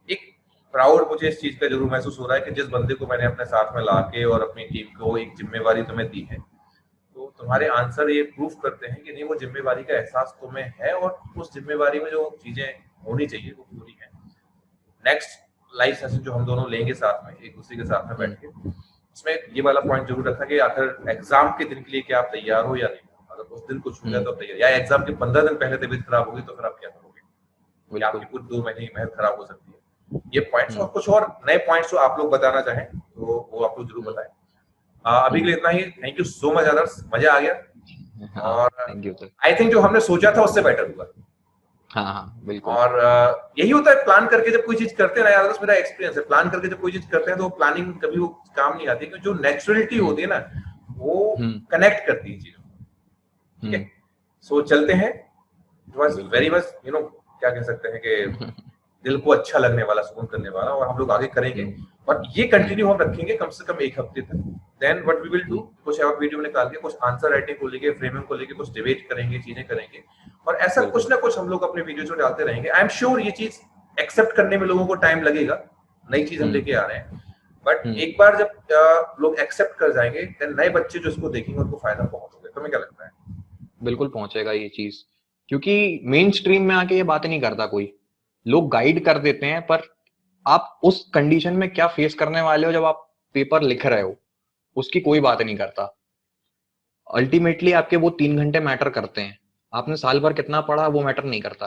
एक प्राउड मुझे इस चीज का जरूर महसूस हो रहा है कि जिस बंदे को मैंने अपने साथ में लाके और अपनी टीम को एक जिम्मेवारी तुम्हें दी है, तो तुम्हारे आंसर ये प्रूफ करते हैं कि नहीं, वो जिम्मेवारी का एहसास तुम्हें है, और उस जिम्मेवारी में जो चीजें होनी चाहिए वो पूरी है। नेक्स्ट लाइव सेशन जो हम दोनों लेंगे साथ में, एक दूसरे के साथ में हम्म बैठ के, उसमें ये वाला पॉइंट जरूर रखना कि आखिर एग्जाम के दिन के लिए क्या आप तैयार हो या नहीं। अगर उस दिन कुछ हो गया हम्म, तो आप तैयार, या एग्जाम के 15 दिन पहले तबीयत खराब होगी तो फिर आप क्या करोगे, या आपकी बिल्कुल। पूरी 2 महीने की मेहनत खराब हो सकती है। ये पॉइंट्स, और हम्म कुछ और नए पॉइंट्स जो आप लोग बताना चाहें तो वो आप लोग जरूर हम्म बताएं। अभी के हम्म लिए इतना ही, thank you so much others, मजा आ गया। हाँ और thank you sir. I think जो हमने सोचा था उससे बेटर हुआ। हाँ हाँ बिल्कुल। और यही होता है प्लान करके जब कोई चीज करते हैं ना यार, मेरा एक्सपीरियंस है, प्लान करके जब कोई चीज करते हैं तो प्लानिंग कभी वो काम नहीं आती, क्योंकि जो नेचुरलिटी हम्म होती है ना वो हम्म कनेक्ट करती है चीजों को। ठीक है, हम्म सो चलते हैं, बस बिल्कुल। वेरी मच, क्या कह सकते हैं कि दिल को अच्छा लगने वाला, सुकून करने वाला, और हम लोग आगे करेंगे और ये कंटिन्यू हम रखेंगे कम से कम 1 हफ्ते तक। Then what we will do, कुछ और वीडियो निकाल के कुछ आंसर राइटिंग को लेके, फ्रेमिंग को लेके कुछ डिबेट करेंगे, चीजें करेंगे, और ऐसा कुछ ना कुछ हम लोग अपने वीडियोज में डालते रहेंगे। आई एम श्योर ये चीज एक्सेप्ट करने में लोगों को टाइम लगेगा, नई चीज हम लेके आ रहे हैं, बट एक बार जब लोग एक्सेप्ट कर जाएंगे देन नए बच्चे जो इसको देखेंगे उनको फायदा पहुंचेगा। तुम्हें क्या लगता है? बिल्कुल पहुंचेगा ये चीज, क्योंकि मेन स्ट्रीम में आके ये बात नहीं करता कोई। लोग गाइड कर देते हैं, पर आप उस कंडीशन में क्या फेस करने वाले हो जब आप पेपर लिख रहे हो, उसकी कोई बात नहीं करता। अल्टीमेटली आपके वो 3 घंटे मैटर करते हैं, आपने साल भर कितना पढ़ा वो मैटर नहीं करता।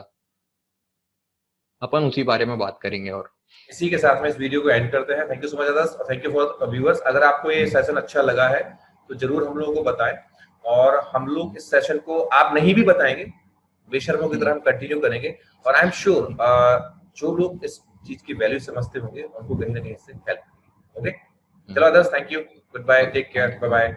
अपन उसी बारे में बात करेंगे। और इसी के साथ में इस वीडियो को एंड करते हैं। Thank you so much others, thank you for viewers. अगर आपको ये सेशन अच्छा लगा है तो जरूर हम लोगों को बताएं, और हम लोग इस सेशन को आप नहीं भी बताएंगे, बेशर्मों की तरह हम कंटिन्यू करेंगे, और आई एम श्योर जो लोग इस चीज की वैल्यू समझते होंगे उनको कहीं ना कहीं इससे हेल्प। ओके, चलो others, thank you, good bye, take care, bye bye.